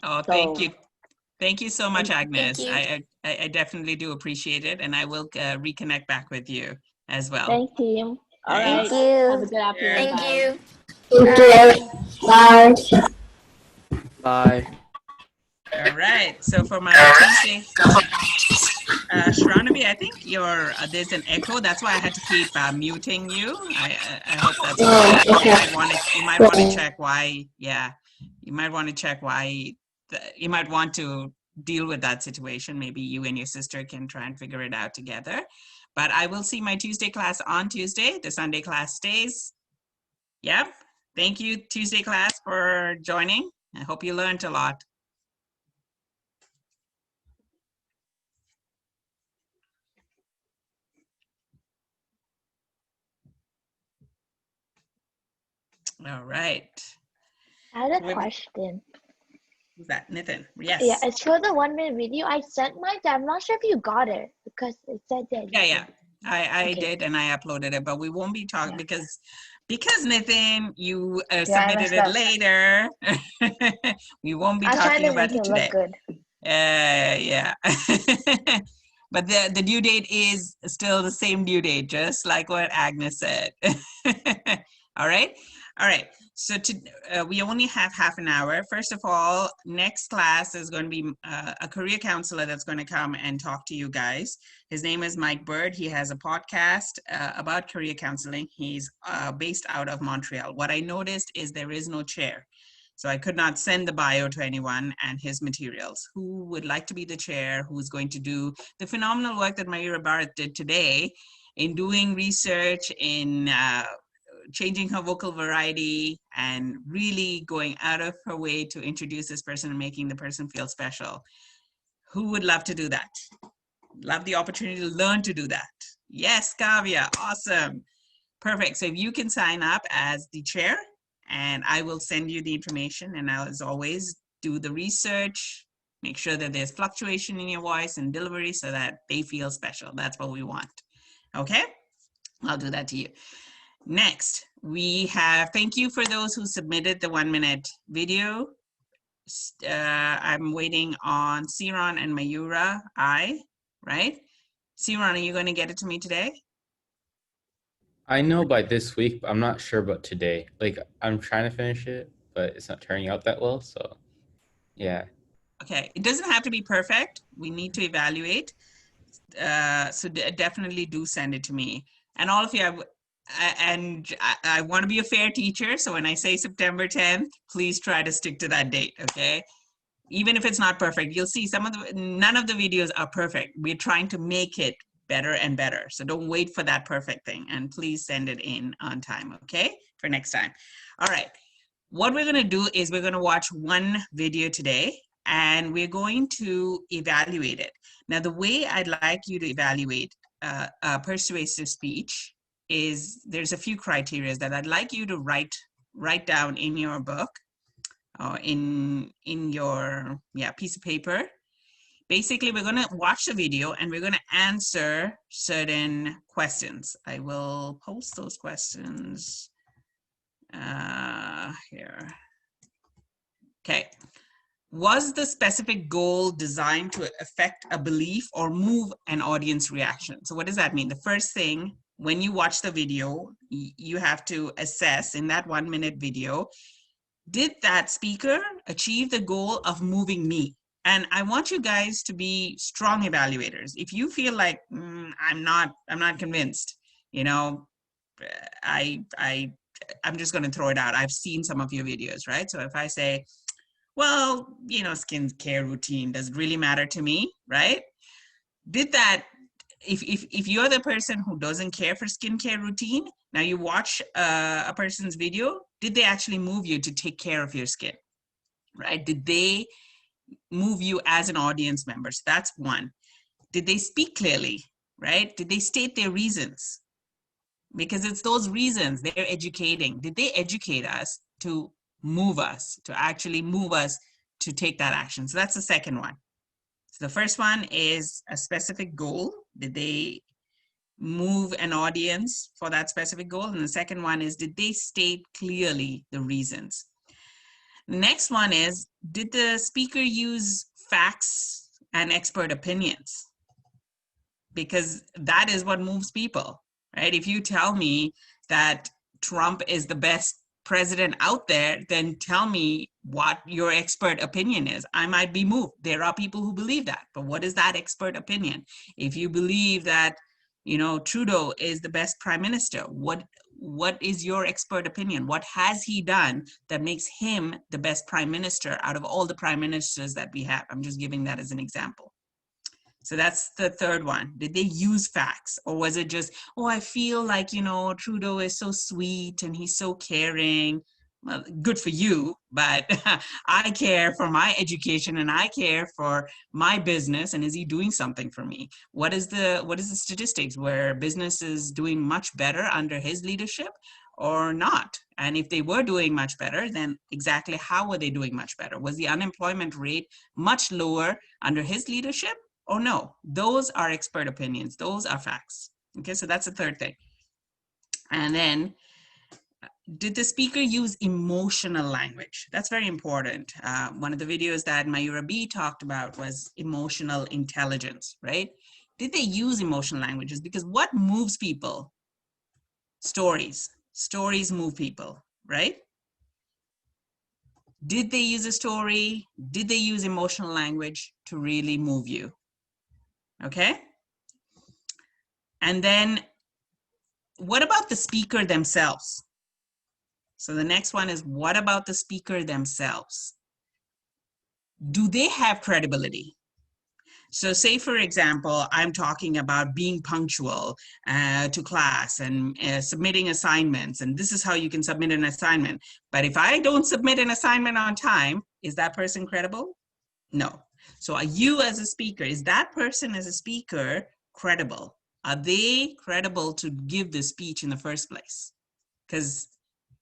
Oh, thank you. Thank you so much, Thank Agnes. you. I definitely do appreciate it, and I will reconnect back with you as well. Thanks, team. All Thanks. right. Have a good afternoon. Thank Bye. you. Thank you. Bye. Bye. All right. So for my Tuesday, Shravani, I think there's an echo. That's why I had to keep muting you. I hope that's okay. You might want to check why. Yeah, you might want to check why. You might want to deal with that situation. Maybe you and your sister can try and figure it out together. But I will see my Tuesday class on Tuesday. The Sunday class stays. Yep. Thank you, Tuesday class, for joining. I hope you learned a lot. All right. I had a question. Who's that? Nathan. Yes. Yeah, it's for the 1 minute video. I sent mine. I'm not sure if you got it because it said that. Yeah. I Okay. did, and I uploaded it, but we won't be talking because Nathan, you I submitted messed it up. later. We won't be I was trying talking to about make it it look today. good. Yeah. But the due date is still the same due date, just like what Agnes said. All right. So we only have half an hour. First of all, next class is going to be a career counselor that's going to come and talk to you guys. His name is Mike Bird. He has a podcast about career counseling. He's based out of Montreal. What I noticed is there is no chair. So I could not send the bio to anyone and his materials. Who would like to be the chair, who's going to do the phenomenal work that Mayura Bharat did today in doing research, in changing her vocal variety, and really going out of her way to introduce this person and making the person feel special. Who would love to do that? Love the opportunity to learn to do that. Yes, Kavya, awesome. Perfect. So if you can sign up as the chair, and I will send you the information, and I'll, as always, do the research, make sure that there's fluctuation in your voice and delivery so that they feel special. That's what we want. Okay? I'll do that to you. Next, we have, thank you for those who submitted the 1 minute video. I'm waiting on Siron and Mayura, right? Siron, are you going to get it to me today? I know by this week, but I'm not sure about today. Like, I'm trying to finish it, but it's not turning out that well. So, yeah. Okay, it doesn't have to be perfect. We need to evaluate. So definitely do send it to me. And all of you, I want to be a fair teacher. So when I say September 10th, please try to stick to that date, okay? Even if it's not perfect, you'll see none of the videos are perfect. We're trying to make it better and better. So don't wait for that perfect thing, and please send it in on time, okay? For next time. All right, what we're gonna do is we're gonna watch one video today, and we're going to evaluate it. Now, the way I'd like you to evaluate persuasive speech is there's a few criteria that I'd like you to write down in your book, or in your piece of paper. Basically, we're going to watch the video and we're going to answer certain questions. I will post those questions here. Okay. Was the specific goal designed to affect a belief or move an audience reaction? So what does that mean? The first thing, when you watch the video, you have to assess in that 1 minute video, did that speaker achieve the goal of moving me? And I want you guys to be strong evaluators. If you feel like I'm not convinced, you know, I'm just going to throw it out. I've seen some of your videos, right? So if I say, well, you know, skincare routine, does it really matter to me, right? Did that, if you're the person who doesn't care for skincare routine, now you watch a person's video, did they actually move you to take care of your skin, right? Did they move you as an audience member? So that's one. Did they speak clearly, right? Did they state their reasons? Because it's those reasons they're educating. Did they educate us to move us, to actually move us to take that action. So that's the second one. So the first one is a specific goal. Did they move an audience for that specific goal? And the second one is, did they state clearly the reasons? The next one is, did the speaker use facts and expert opinions? Because that is what moves people, right? If you tell me that Trump is the best president out there, then tell me what your expert opinion is. I might be moved. There are people who believe that, but what is that expert opinion? If you believe that, you know, Trudeau is the best prime minister, what is your expert opinion? What has he done that makes him the best prime minister out of all the prime ministers that we have? I'm just giving that as an example. So that's the third one. Did they use facts, or was it just, oh, I feel like, you know, Trudeau is so sweet and he's so caring? Well, good for you, but I care for my education and I care for my business, and is he doing something for me? What is the statistics where business is doing much better under his leadership or not? And if they were doing much better, then exactly how were they doing much better? Was the unemployment rate much lower under his leadership? Oh no, those are expert opinions. Those are facts. Okay, so that's the third thing. And then, did the speaker use emotional language? That's very important. One of the videos that Mayura B talked about was emotional intelligence, right? Did they use emotional languages? Because what moves people? Stories. Stories move people, right? Did they use a story? Did they use emotional language to really move you? Okay? And then, what about the speaker themselves? So the next one is, what about the speaker themselves? Do they have credibility? So say, for example, I'm talking about being punctual to class and submitting assignments, and this is how you can submit an assignment. But if I don't submit an assignment on time, is that person credible? No. So are you as a speaker, is that person as a speaker credible? Are they credible to give the speech in the first place? Because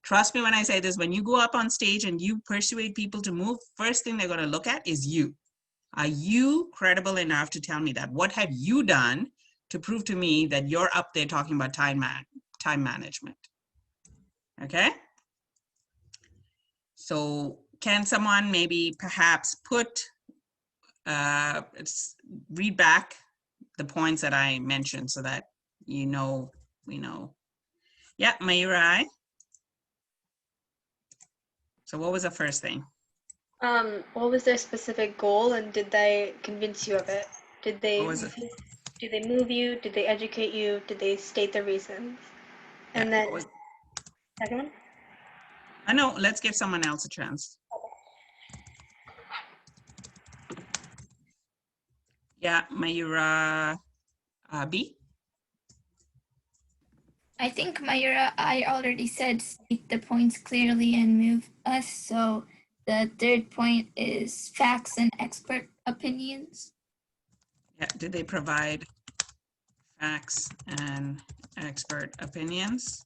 trust me when I say this, when you go up on stage and you persuade people to move, first thing they're going to look at is you. Are you credible enough to tell me that? What have you done to prove to me that you're up there talking about time management? Okay? So can someone maybe perhaps read back the points that I mentioned so that we know. Yeah, Mayura. So what was the first thing? What was their specific goal, and did they convince you of it? Did they move you? Did they educate you? Did they state the reasons? And then second one? I know, let's give someone else a chance. Yeah, Mayura B. I think Mayura, I already said state the points clearly and move us. So the third point is facts and expert opinions. Yeah, did they provide facts and expert opinions?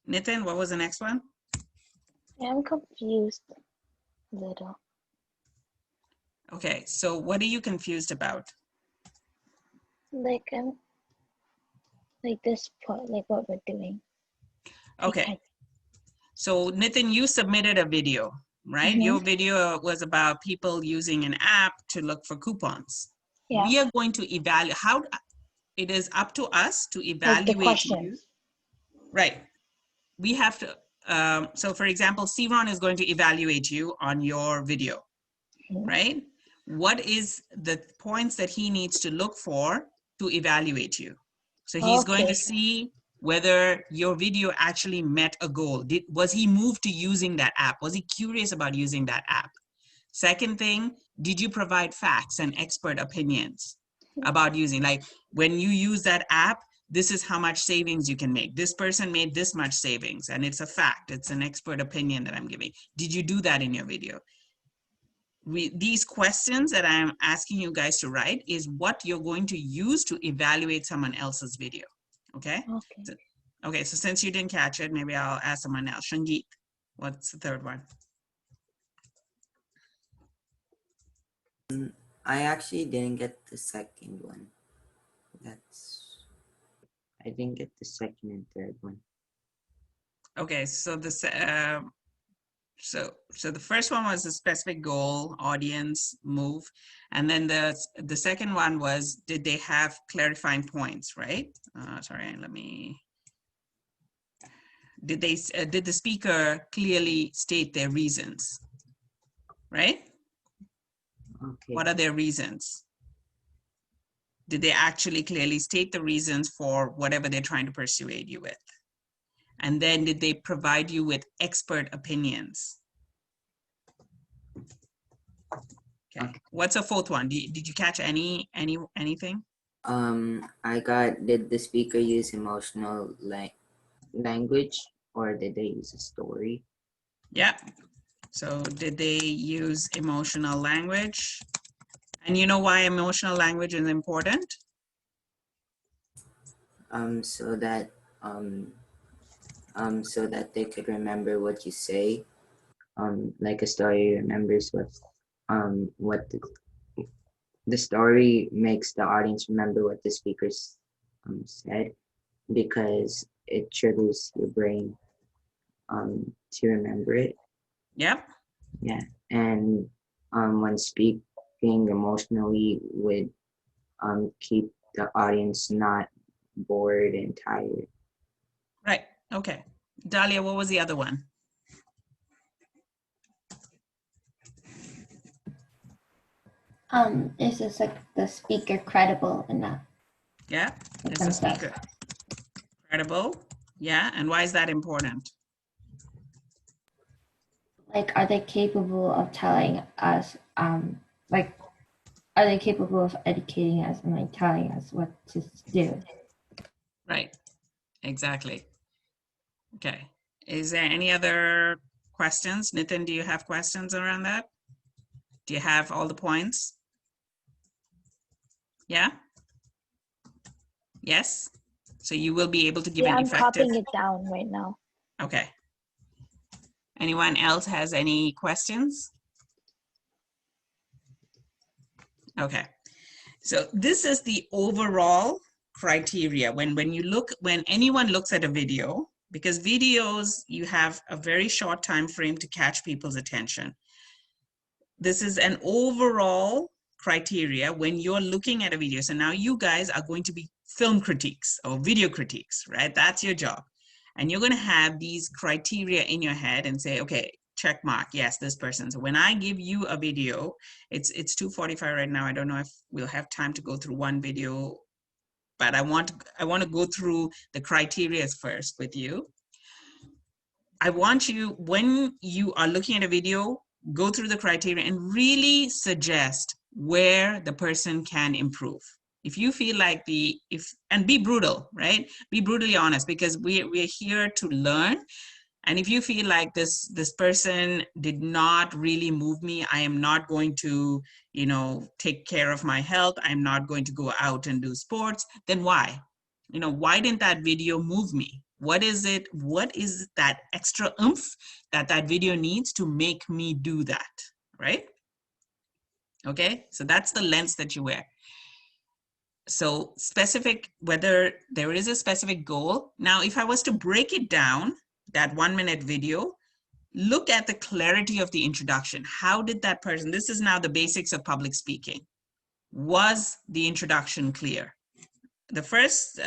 Nitin, what was the next one? I'm confused a little. Okay, so what are you confused about? Like this part, like what we're doing. Okay. So Nitin, you submitted a video, right? Your video was about people using an app to look for coupons. Yeah. We are going to evaluate how it is up to us to evaluate Like the questions. you. Right. We have to, so for example, Siron is going to evaluate you on your video, right? What is the points that he needs to look for to evaluate you? So he's going to see whether your video actually met a goal. Was he moved to using that app? Was he curious about using that app? Second thing, did you provide facts and expert opinions about using, like when you use that app, this is how much savings you can make. This person made this much savings, and it's a fact. It's an expert opinion that I'm giving. Did you do that in your video? These questions that I'm asking you guys to write is what you're going to use to evaluate someone else's video. Okay? Okay, so since you didn't catch it, maybe I'll ask someone else. Shangit, what's the third one? I actually didn't get the second one. I didn't get the second and third one. Okay, so so the first one was a specific goal, audience, move, and then the second one was, did they have clarifying points, right? Sorry, let me. Did the speaker clearly state their reasons, right? Okay. What are their reasons? Did they actually clearly state the reasons for whatever they're trying to persuade you with? And then did they provide you with expert opinions? Okay. What's a fourth one? Did you catch anything? I got, did the speaker use emotional language, or did they use a story? Yeah. So did they use emotional language? And you know why emotional language is important? So that so that they could remember what you say. Like a story remembers what the story makes the audience remember what the speakers said, because it triggers your brain to remember it. Yep. Yeah, and when speaking emotionally would keep the audience not bored and tired. Right. Okay. Dahlia, what was the other one? Is this like the speaker credible enough? Yeah. Is the speaker credible? Yeah. And why is that important? Like, are they capable of telling us, like, are they capable of educating us and like telling us what to do? Right. Exactly. Okay. Is there any other questions? Nitin, do you have questions around that? Do you have all the points? Yeah? Yes? So you will be able to give Yeah, an I'm effective... copying it down right now. Okay. Anyone else has any questions? Okay. So this is the overall criteria when anyone looks at a video, because videos, you have a very short time frame to catch people's attention. This is an overall criteria when you're looking at a video. So now you guys are going to be film critiques or video critiques, right? That's your job. And you're going to have these criteria in your head and say, okay, check mark, yes, this person. So when I give you a video, it's 2:45 right now. I don't know if we'll have time to go through one video, but I want to go through the criteria first with you. I want you, when you are looking at a video, go through the criteria and really suggest where the person can improve. If you feel like and be brutal, right? Be brutally honest, because we're here to learn. And if you feel like this person did not really move me, I am not going to, take care of my health. I'm not going to go out and do sports. Then why? Why didn't that video move me? What is it? What is that extra oomph that video needs to make me do that, right? Okay, so that's the lens that you wear. So specific, whether there is a specific goal. Now, if I was to break it down, that 1-minute video, look at the clarity of the introduction. How did that person, this is now the basics of public speaking. Was the introduction clear? The first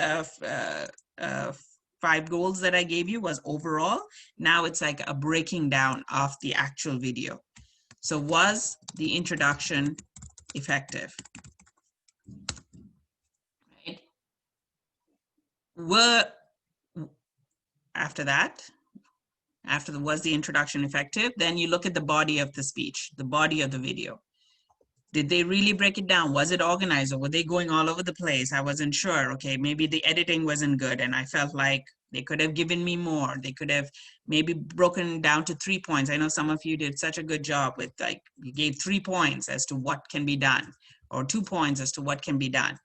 5 goals that I gave you was overall. Now it's like a breaking down of the actual video. So was the introduction effective? Right? Was the introduction effective? Then you look at the body of the speech, the body of the video. Did they really break it down? Was it organized, or were they going all over the place? I wasn't sure. Okay, maybe the editing wasn't good and I felt like they could have given me more. They could have maybe broken down to 3 points. I know some of you did such a good job with, like, you gave 3 points as to what can be done, or 2 points as to what can be done.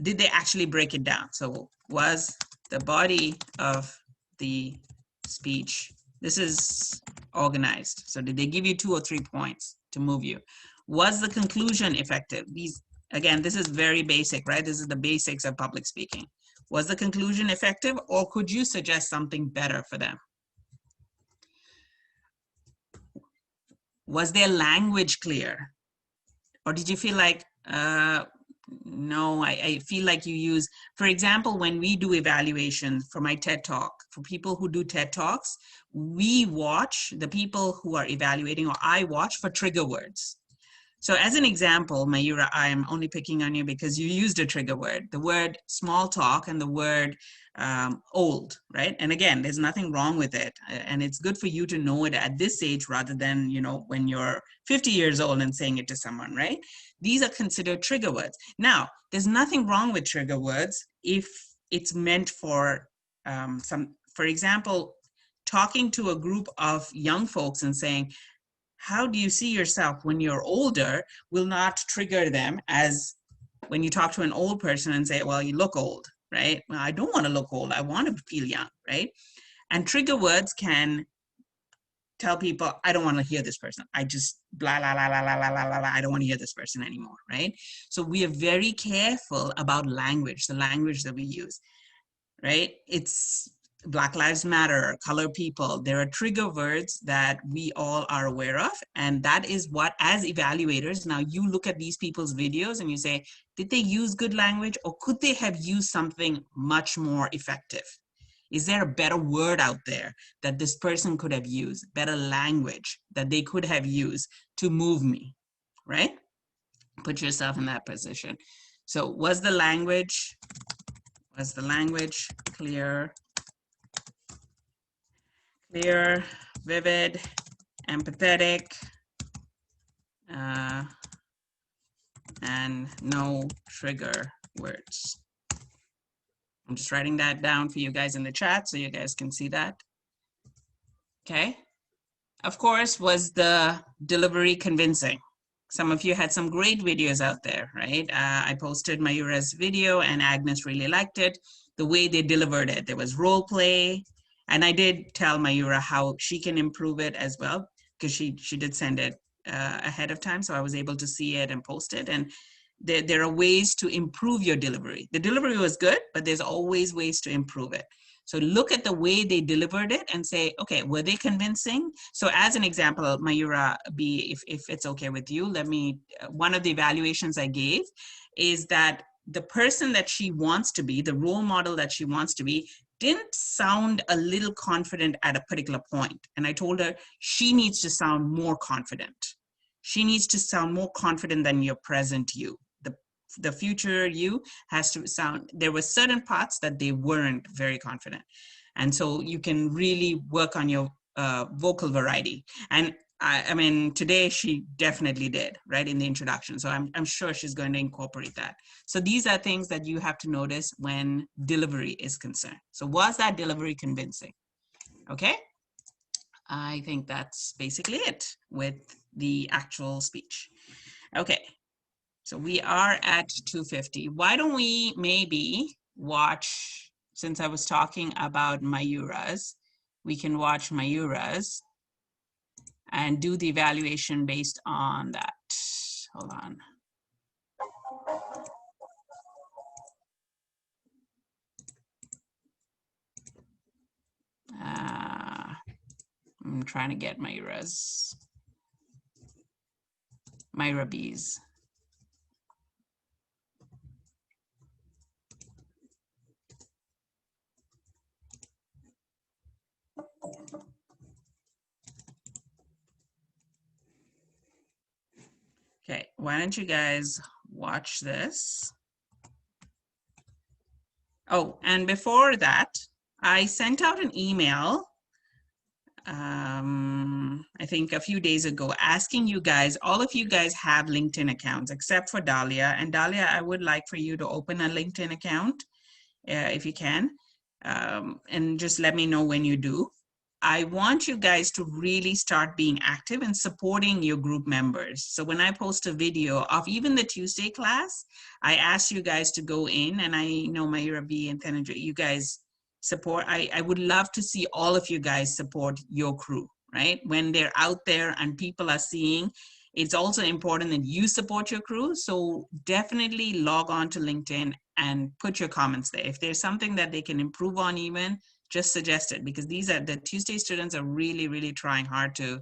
Did they actually break it down? So was the body of the speech, this is organized. So did they give you 2 or 3 points to move you? Was the conclusion effective? These, again, this is very basic, right? This is the basics of public speaking. Was the conclusion effective, or could you suggest something better for them? Was their language clear? Or did you feel like, no, I feel like you use, for example, when we do evaluations for my TED Talk, for people who do TED Talks, we watch the people who are evaluating, or I watch for trigger words. So as an example, Mayura, I'm only picking on you because you used a trigger word, the word small talk and the word old, right? And again, there's nothing wrong with it. And it's good for you to know it at this age rather than, you know, when you're 50 years old and saying it to someone, right? These are considered trigger words. Now, there's nothing wrong with trigger words if it's meant for for example, talking to a group of young folks and saying, how do you see yourself when you're older, will not trigger them as when you talk to an old person and say, well, you look old, right? Well, I don't want to look old. I want to feel young, right? And trigger words can tell people, I don't want to hear this person. I just blah, blah, blah, blah, blah, blah, blah, blah. I don't want to hear this person anymore, right? So we are very careful about language, the language that we use, right? It's Black Lives Matter, color people. There are trigger words that we all are aware of. And that is what, as evaluators, now you look at these people's videos and you say, did they use good language, or could they have used something much more effective? Is there a better word out there that this person could have used, better language that they could have used to move me, right? Put yourself in that position. So was the language clear, vivid, empathetic, and no trigger words? I'm just writing that down for you guys in the chat so you guys can see that. Okay. Of course, was the delivery convincing? Some of you had some great videos out there, right? I posted Mayura's video and Agnes really liked it. The way they delivered it, there was role play. And I did tell Mayura how she can improve it as well, because she did send it ahead of time. So I was able to see it and post it. And there are ways to improve your delivery. The delivery was good, but there's always ways to improve it. So look at the way they delivered it and say, okay, were they convincing? So as an example, Mayura B, if it's okay with you, let me, one of the evaluations I gave is that the person that she wants to be, the role model that she wants to be, didn't sound a little confident at a particular point. And I told her she needs to sound more confident. She needs to sound more confident than your present you. The future you has to sound, there were certain parts that they weren't very confident. And so you can really work on your vocal variety. And I mean, today she definitely did, right, in the introduction. So I'm sure she's going to incorporate that. So these are things that you have to notice when delivery is concerned. So was that delivery convincing? Okay. I think that's basically it with the actual speech. Okay. So we are at 2:50. Why don't we maybe watch, since I was talking about Mayura's, we can watch Mayura's and do the evaluation based on that. Hold on. I'm trying to get Mayura B's. Okay, why don't you guys watch this? Oh, and before that, I sent out an email, I think a few days ago, asking you guys, all of you guys have LinkedIn accounts except for Dahlia. And Dahlia, I would like for you to open a LinkedIn account if you can, and just let me know when you do. I want you guys to really start being active and supporting your group members. So when I post a video of even the Tuesday class, I ask you guys to go in, and I know Mayura B and Tanaja, you guys support. I would love to see all of you guys support your crew, right? When they're out there and people are seeing it's also important that you support your crew. So definitely log on to LinkedIn and put your comments there. If there's something that they can improve on even, just suggest it, because these are the Tuesday students are really, really trying hard to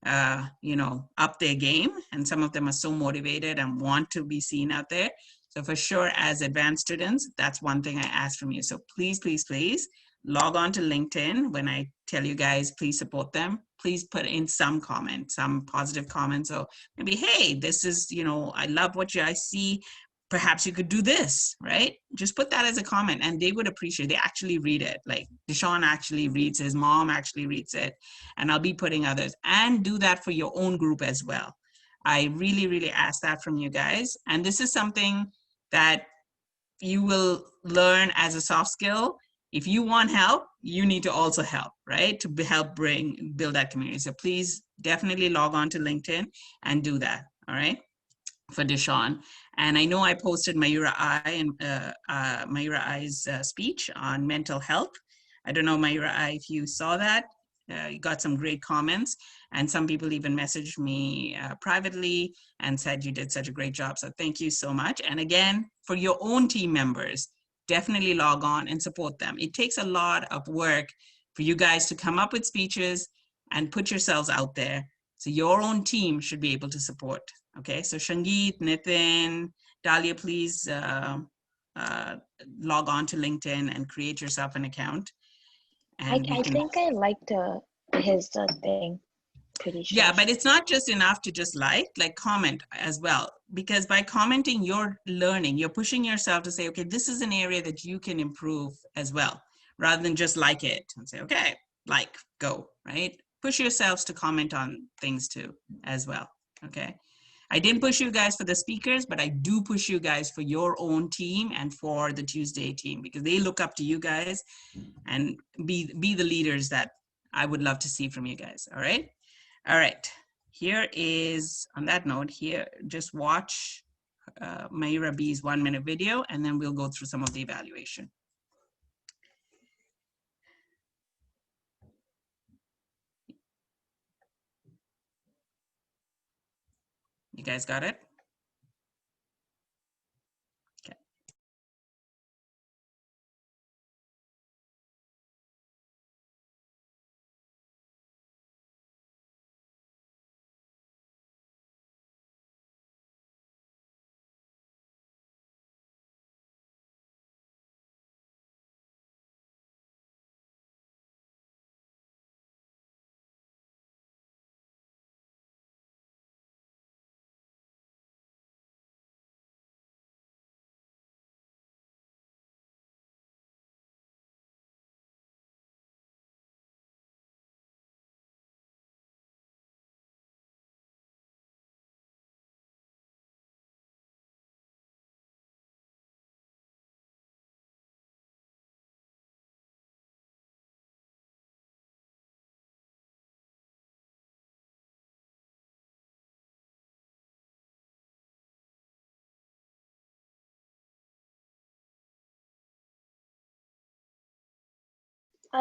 up their game, and some of them are so motivated and want to be seen out there. So for sure, as advanced students, that's one thing I ask from you. So please, please, please log on to LinkedIn. When I tell you guys, please support them, please put in some comment, some positive comment. So maybe, hey, this is, I love what I see. Perhaps you could do this, right? Just put that as a comment and they would appreciate it. They actually read it. Like Deshaun actually reads, his mom actually reads it, and I'll be putting others. And do that for your own group as well. I really, really ask that from you guys. And this is something that you will learn as a soft skill. If you want help, you need to also help, right? To help build that community. So please definitely log on to LinkedIn and do that, all right? For Deshaun. And I know I posted Mayura I's speech on mental health. I don't know, Mayura I, if you saw that. You got some great comments, and some people even messaged me privately and said you did such a great job. So thank you so much. And again, for your own team members, definitely log on and support them. It takes a lot of work for you guys to come up with speeches and put yourselves out there. So your own team should be able to support. Okay, so Shangeet, Nitin, Dalia, please log on to LinkedIn and create yourself an account. And I think I liked his thing. Pretty sure. Yeah, but it's not just enough to just like comment as well, because by commenting, you're learning, you're pushing yourself to say, okay, this is an area that you can improve as well, rather than just like it and say, okay, like, go, right? Push yourselves to comment on things too, as well, okay? I didn't push you guys for the speakers, but I do push you guys for your own team and for the Tuesday team, because they look up to you guys and be the leaders that I would love to see from you guys, all right? All right, here is, on that note, here, just watch Mayura B's 1-minute video, and then we'll go through some of the evaluation. You guys got it? Okay.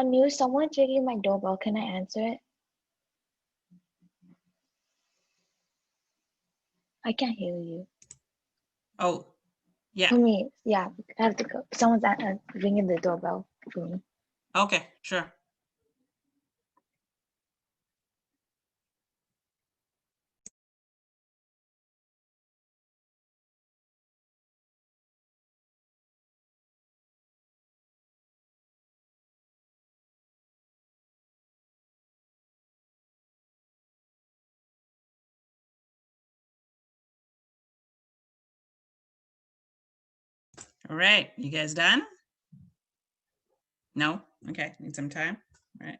News, someone's ringing my doorbell. Can I answer it? I can't hear you. Oh, yeah. For me, yeah, I have to go. Someone's ringing the doorbell for me. Okay, sure. All right, you guys done? No? Okay, need some time. All right.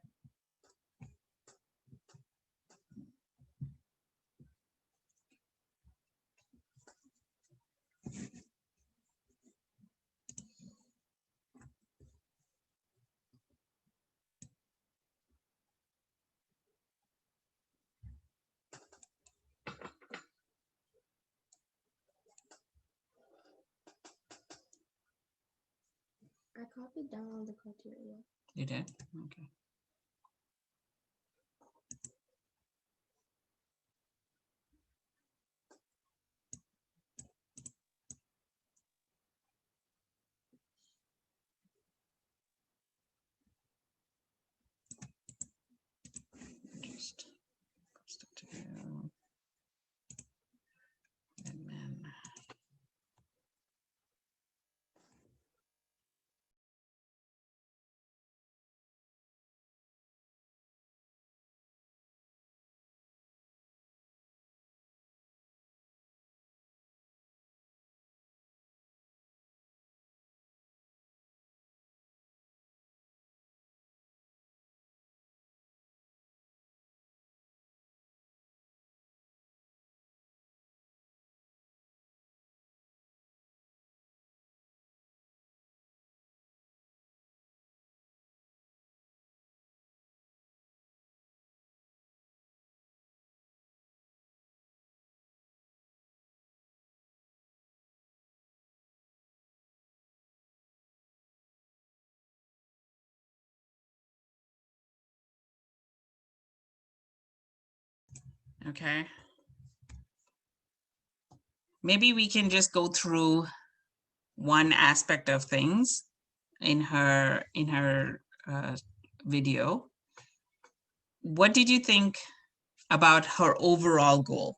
I copied down all the criteria. You did? Okay. Okay. Maybe we can just go through one aspect of things in her video. What did you think about her overall goal?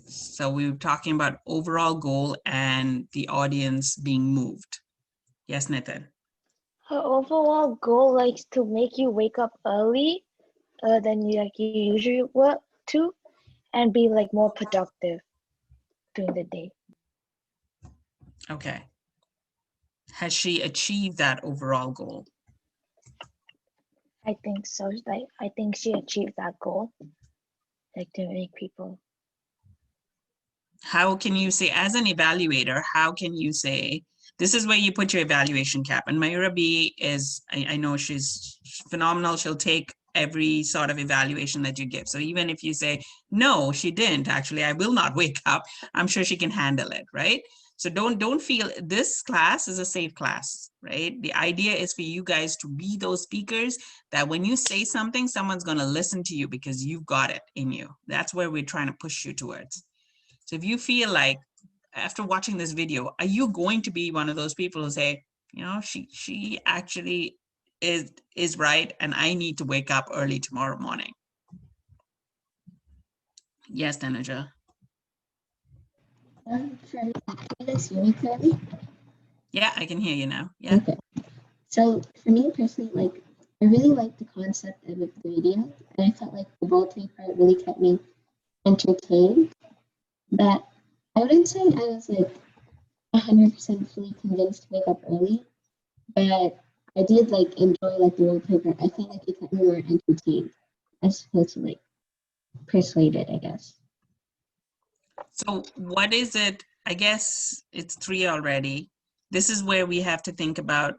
So we were talking about overall goal and the audience being moved. Yes, Nathan. Her overall goal likes to make you wake up early than you usually work to, and be like more productive during the day. Okay. Has she achieved that overall goal? I think so. Like I think she achieved that goal, like to make people. How can you say, as an evaluator, how can you say, this is where you put your evaluation cap? And Mayura B is, I know she's phenomenal. She'll take every sort of evaluation that you give. So even if you say, no, she didn't, actually, I will not wake up, I'm sure she can handle it, right? So don't feel, this class is a safe class, right? The idea is for you guys to be those speakers that when you say something, someone's going to listen to you because you've got it in you. That's where we're trying to push you towards. So if you feel like after watching this video, are you going to be one of those people who say, you know, she actually is right and I need to wake up early tomorrow morning? Yes, Tanuja. For me, can you guys hear me clearly? Yeah, I can hear you now. Yeah. Okay. So for me personally, like I really like the concept of the video, and I felt like the role play part really kept me entertained. But I wouldn't say I was like 100% fully convinced to wake up early, but I did like enjoy like the role play part. I felt like it kept me more entertained as opposed to like persuaded, I guess. So what is it? I guess it's 3 already. This is where we have to think about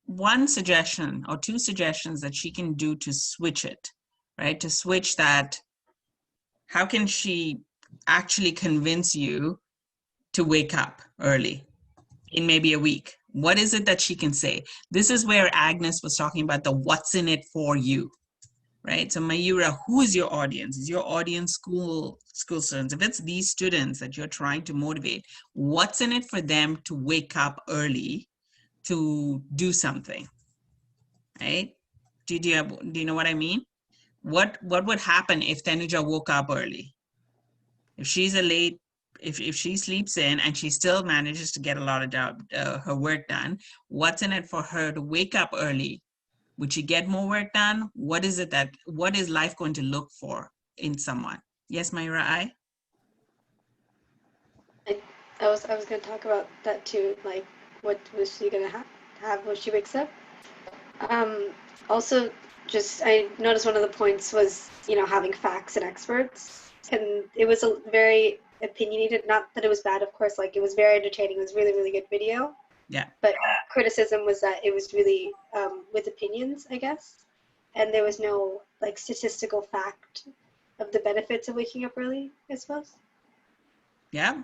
one suggestion or 2 suggestions that she can do to switch it, right? To switch that. How can she actually convince you to wake up early in maybe a week? What is it that she can say? This is where Agnes was talking about the what's in it for you, right? So Mayura, who is your audience? Is your audience school students? If it's these students that you're trying to motivate, what's in it for them to wake up early to do something, right? Do you know what I mean? What would happen if Tanuja woke up early? If she's a late, if she sleeps in and she still manages to get a lot of her work done, what's in it for her to wake up early? Would she get more work done? What is life going to look for in someone? Yes, Mayura, I was going to talk about that too. Like, what was she going to have when she wakes up? Also, just I noticed one of the points was, you know, having facts and experts, and it was a very opinionated. Not that it was bad, of course. Like, it was very entertaining. It was really, really good video. Yeah. But criticism was that it was really with opinions, I guess, and there was no like statistical fact of the benefits of waking up early, I suppose. Yeah.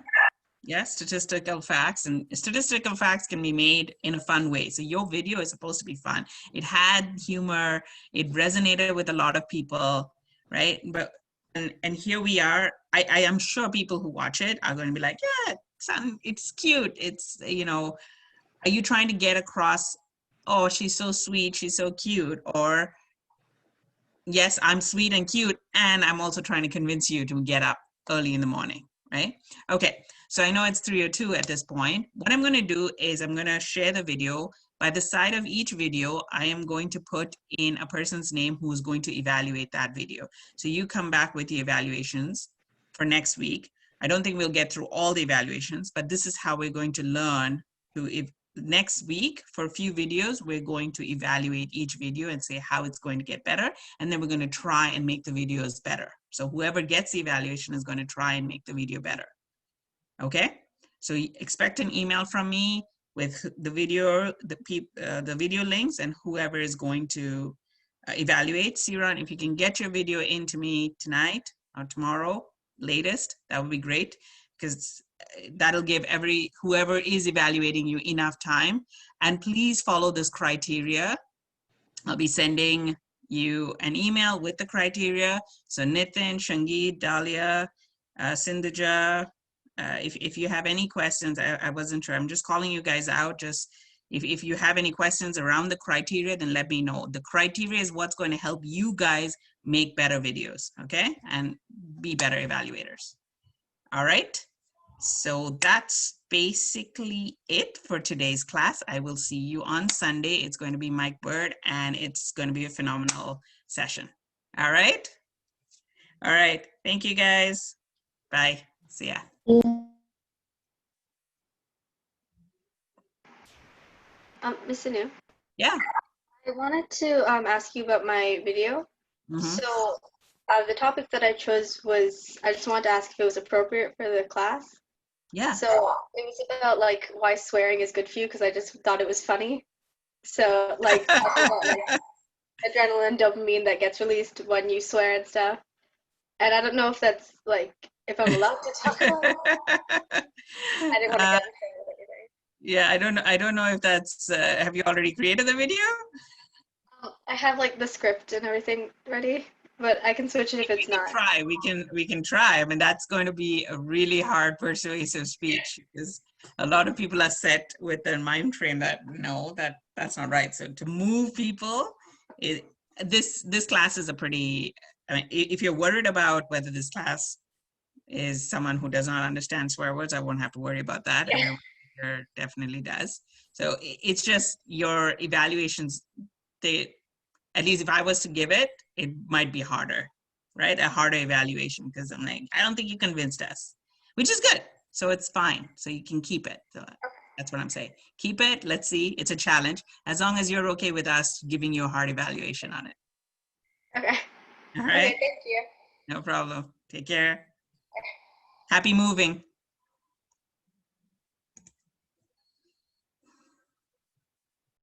Yes, statistical facts, and statistical facts can be made in a fun way. So your video is supposed to be fun. It had humor. It resonated with a lot of people, right? But and here we are. I am sure people who watch it are going to be like, yeah, it's cute. It's, you know, are you trying to get across, oh, she's so sweet, she's so cute, or yes, I'm sweet and cute, and I'm also trying to convince you to get up early in the morning, right? Okay, so I know it's 3:02 at this point. What I'm going to do is I'm going to share the video. By the side of each video, I am going to put in a person's name who's going to evaluate that video. So you come back with the evaluations for next week. I don't think we'll get through all the evaluations, but this is how we're going to learn to next week. For a few videos, we're going to evaluate each video and say how it's going to get better. And then we're going to try and make the videos better. So whoever gets the evaluation is going to try and make the video better. Okay? So expect an email from me with the video, the video links, and whoever is going to evaluate. Siran, if you can get your video into me tonight or tomorrow latest, that would be great, because that'll give whoever is evaluating you enough time. And please follow this criteria. I'll be sending you an email with the criteria. So Nitin, Shangeet, Dahlia, Sindhuja, if you have any questions, I wasn't sure. I'm just calling you guys out. Just if you have any questions around the criteria, then let me know. The criteria is what's going to help you guys make better videos, okay? And be better evaluators. All right. So that's basically it for today's class. I will see you on Sunday. It's going to be Mike Bird, and it's going to be a phenomenal session. All right. All right. Thank you, guys. Bye. See ya. Miss Anu? Yeah. I wanted to ask you about my video. So the topic that I chose was, I just wanted to ask if it was appropriate for the class. Yeah. So it was about like why swearing is good for you, because I just thought it was funny. So like, about, like adrenaline, dopamine that gets released when you swear and stuff. And I don't know if that's like, if I'm allowed to talk about it. I didn't want to get in trouble with anything. Yeah, I don't know if that's, have you already created the video? I have like the script and everything ready, but I can switch it if it's not. Try, we can try. I mean, that's going to be a really hard persuasive speech, because a lot of people are set with their mind frame that no, that's not right. So to move people, this class is a pretty, I mean, if you're worried about whether this class is someone who does not understand swear words, I won't have to worry about that. Everyone here definitely does. So it's just your evaluations, at least if I was to give it, it might be harder, right? A harder evaluation, because I'm like, I don't think you convinced us, which is good. So it's fine. So you can keep it. So that's what I'm saying. Keep it. Let's see. It's a challenge. As long as you're okay with us giving you a hard evaluation on it. Okay. All right. Okay, thank you. No problem. Take care. Happy moving.